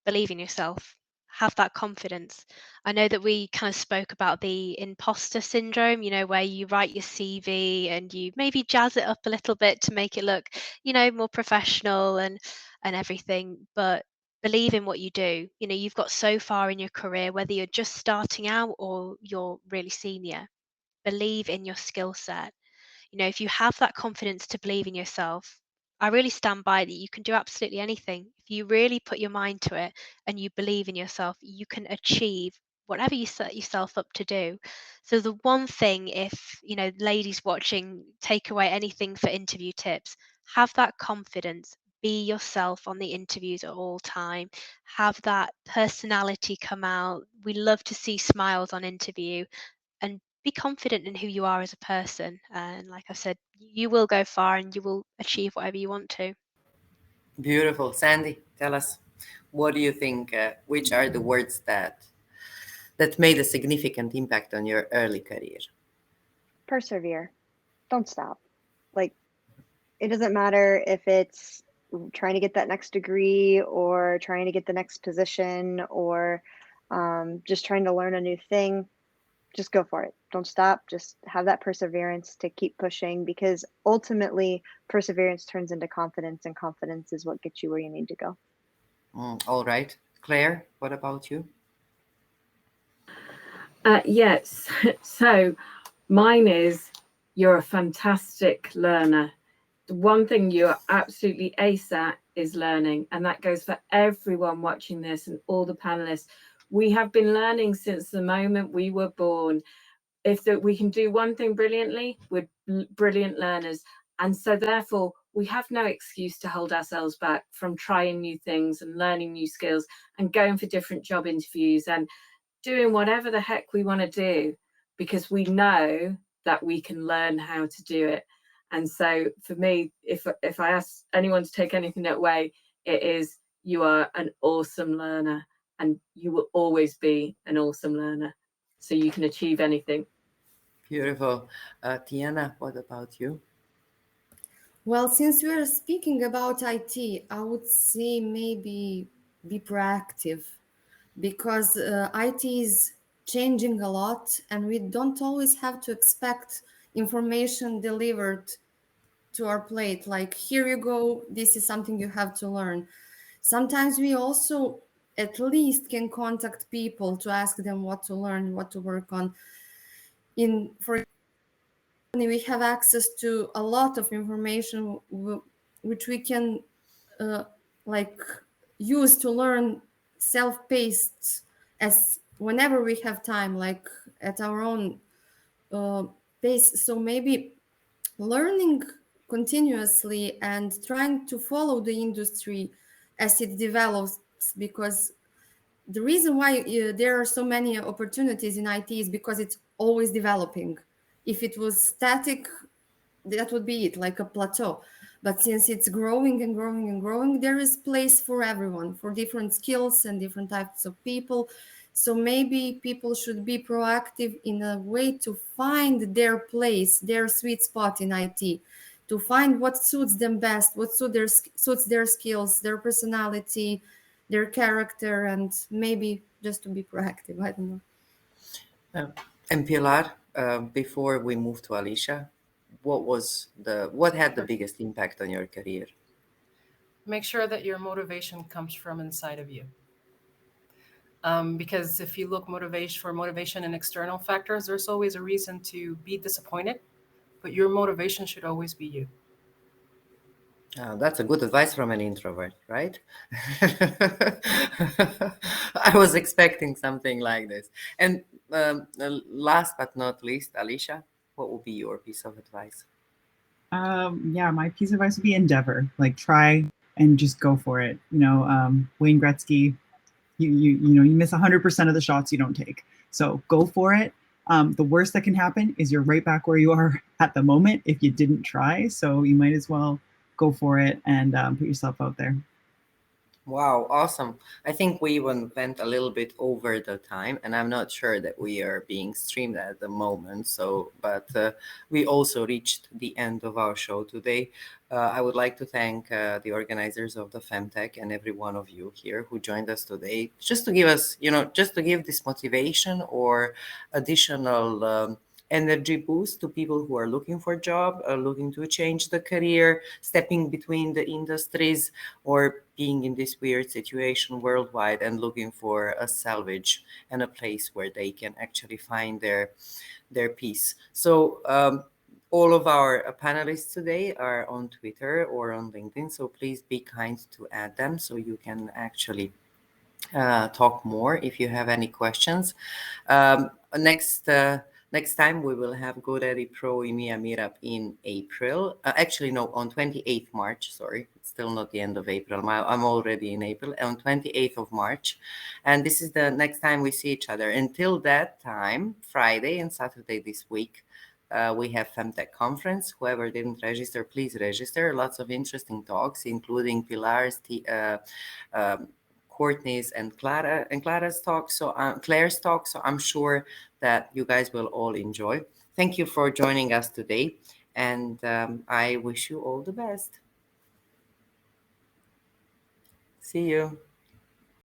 believe in yourself. Have that confidence. I know that we kind of spoke about the imposter syndrome, where you write your CV and you maybe jazz it up a little bit to make it look, more professional and everything. But believe in what you do. You've got so far in your career, whether you're just starting out or you're really senior. Believe in your skill set. If you have that confidence to believe in yourself, I really stand by that you can do absolutely anything. If you really put your mind to it and you believe in yourself, you can achieve whatever you set yourself up to do. So the one thing, if ladies watching, take away anything for interview tips, have that confidence, be yourself on the interviews at all time, have that personality come out. We love to see smiles on interview, and be confident in who you are as a person. And like I said, you will go far and you will achieve whatever you want to. Beautiful. Sandy, tell us, what do you think? Which are the words that made a significant impact on your early career? Persevere. Don't stop. Like, it doesn't matter if it's trying to get that next degree or trying to get the next position or just trying to learn a new thing. Just go for it. Don't stop. Just have that perseverance to keep pushing, because ultimately perseverance turns into confidence, and confidence is what gets you where you need to go. All right. Claire, what about you? Yes. So mine is, you're a fantastic learner. The one thing you're absolutely ace at is learning. And that goes for everyone watching this and all the panelists. We have been learning since the moment we were born. If we can do one thing brilliantly, we're brilliant learners. And so therefore, we have no excuse to hold ourselves back from trying new things and learning new skills and going for different job interviews and doing whatever the heck we want to do, because we know that we can learn how to do it. And so for me, if I ask anyone to take anything away, it is, you are an awesome learner, and you will always be an awesome learner. So you can achieve anything. Beautiful. Tiana, what about you? Well, since we are speaking about IT, I would say maybe be proactive, because IT is changing a lot and we don't always have to expect information delivered to our plate. Like, here you go, this is something you have to learn. Sometimes we also at least can contact people to ask them what to learn, what to work on. For example, we have access to a lot of information which we can like use to learn self-paced, as whenever we have time, like at our own pace. So maybe learning continuously and trying to follow the industry as it develops, because the reason why there are so many opportunities in IT is because it's always developing. If it was static, that would be it, like a plateau. But since it's growing and growing and growing, there is place for everyone, for different skills and different types of people. So maybe people should be proactive in a way to find their place, their sweet spot in IT, to find what suits them best, what suits their skills, their personality, their character, and maybe just to be proactive. I don't know. And Pilar, before we move to Alicia, what had the biggest impact on your career? Make sure that your motivation comes from inside of you. Because if you look for motivation in external factors, there's always a reason to be disappointed, but your motivation should always be you. That's a good advice from an introvert, right? I was expecting something like this. And last but not least, Alicia, what would be your piece of advice? Yeah, my piece of advice would be endeavor. Like, try and just go for it. Wayne Gretzky, you miss 100% of the shots you don't take. So go for it. The worst that can happen is you're right back where you are at the moment if you didn't try. So you might as well go for it and put yourself out there. Wow, awesome. I think we even went a little bit over the time, and I'm not sure that we are being streamed at the moment. But we also reached the end of our show today. I would like to thank the organizers of the Femtech and every one of you here who joined us today, just to give us, just to give this motivation or additional energy boost to people who are looking for a job, looking to change the career, stepping between the industries, or being in this weird situation worldwide and looking for a salvage and a place where they can actually find their peace. So All of our panelists today are on Twitter or on LinkedIn, so please be kind to add them so you can actually talk more if you have any questions. Next time we will have GoDaddy Pro EMEA meetup in April. Actually, no, on 28th March. Sorry, it's still not the end of April. I'm already in April. On 28th of March, and this is the next time we see each other. Until that time, Friday and Saturday this week, we have Femtech conference. Whoever didn't register, please register. Lots of interesting talks, including Pilar's. Courtney's and Clara's talk, Claire's talk. So I'm sure that you guys will all enjoy. Thank you for joining us today, and I wish you all the best. See you.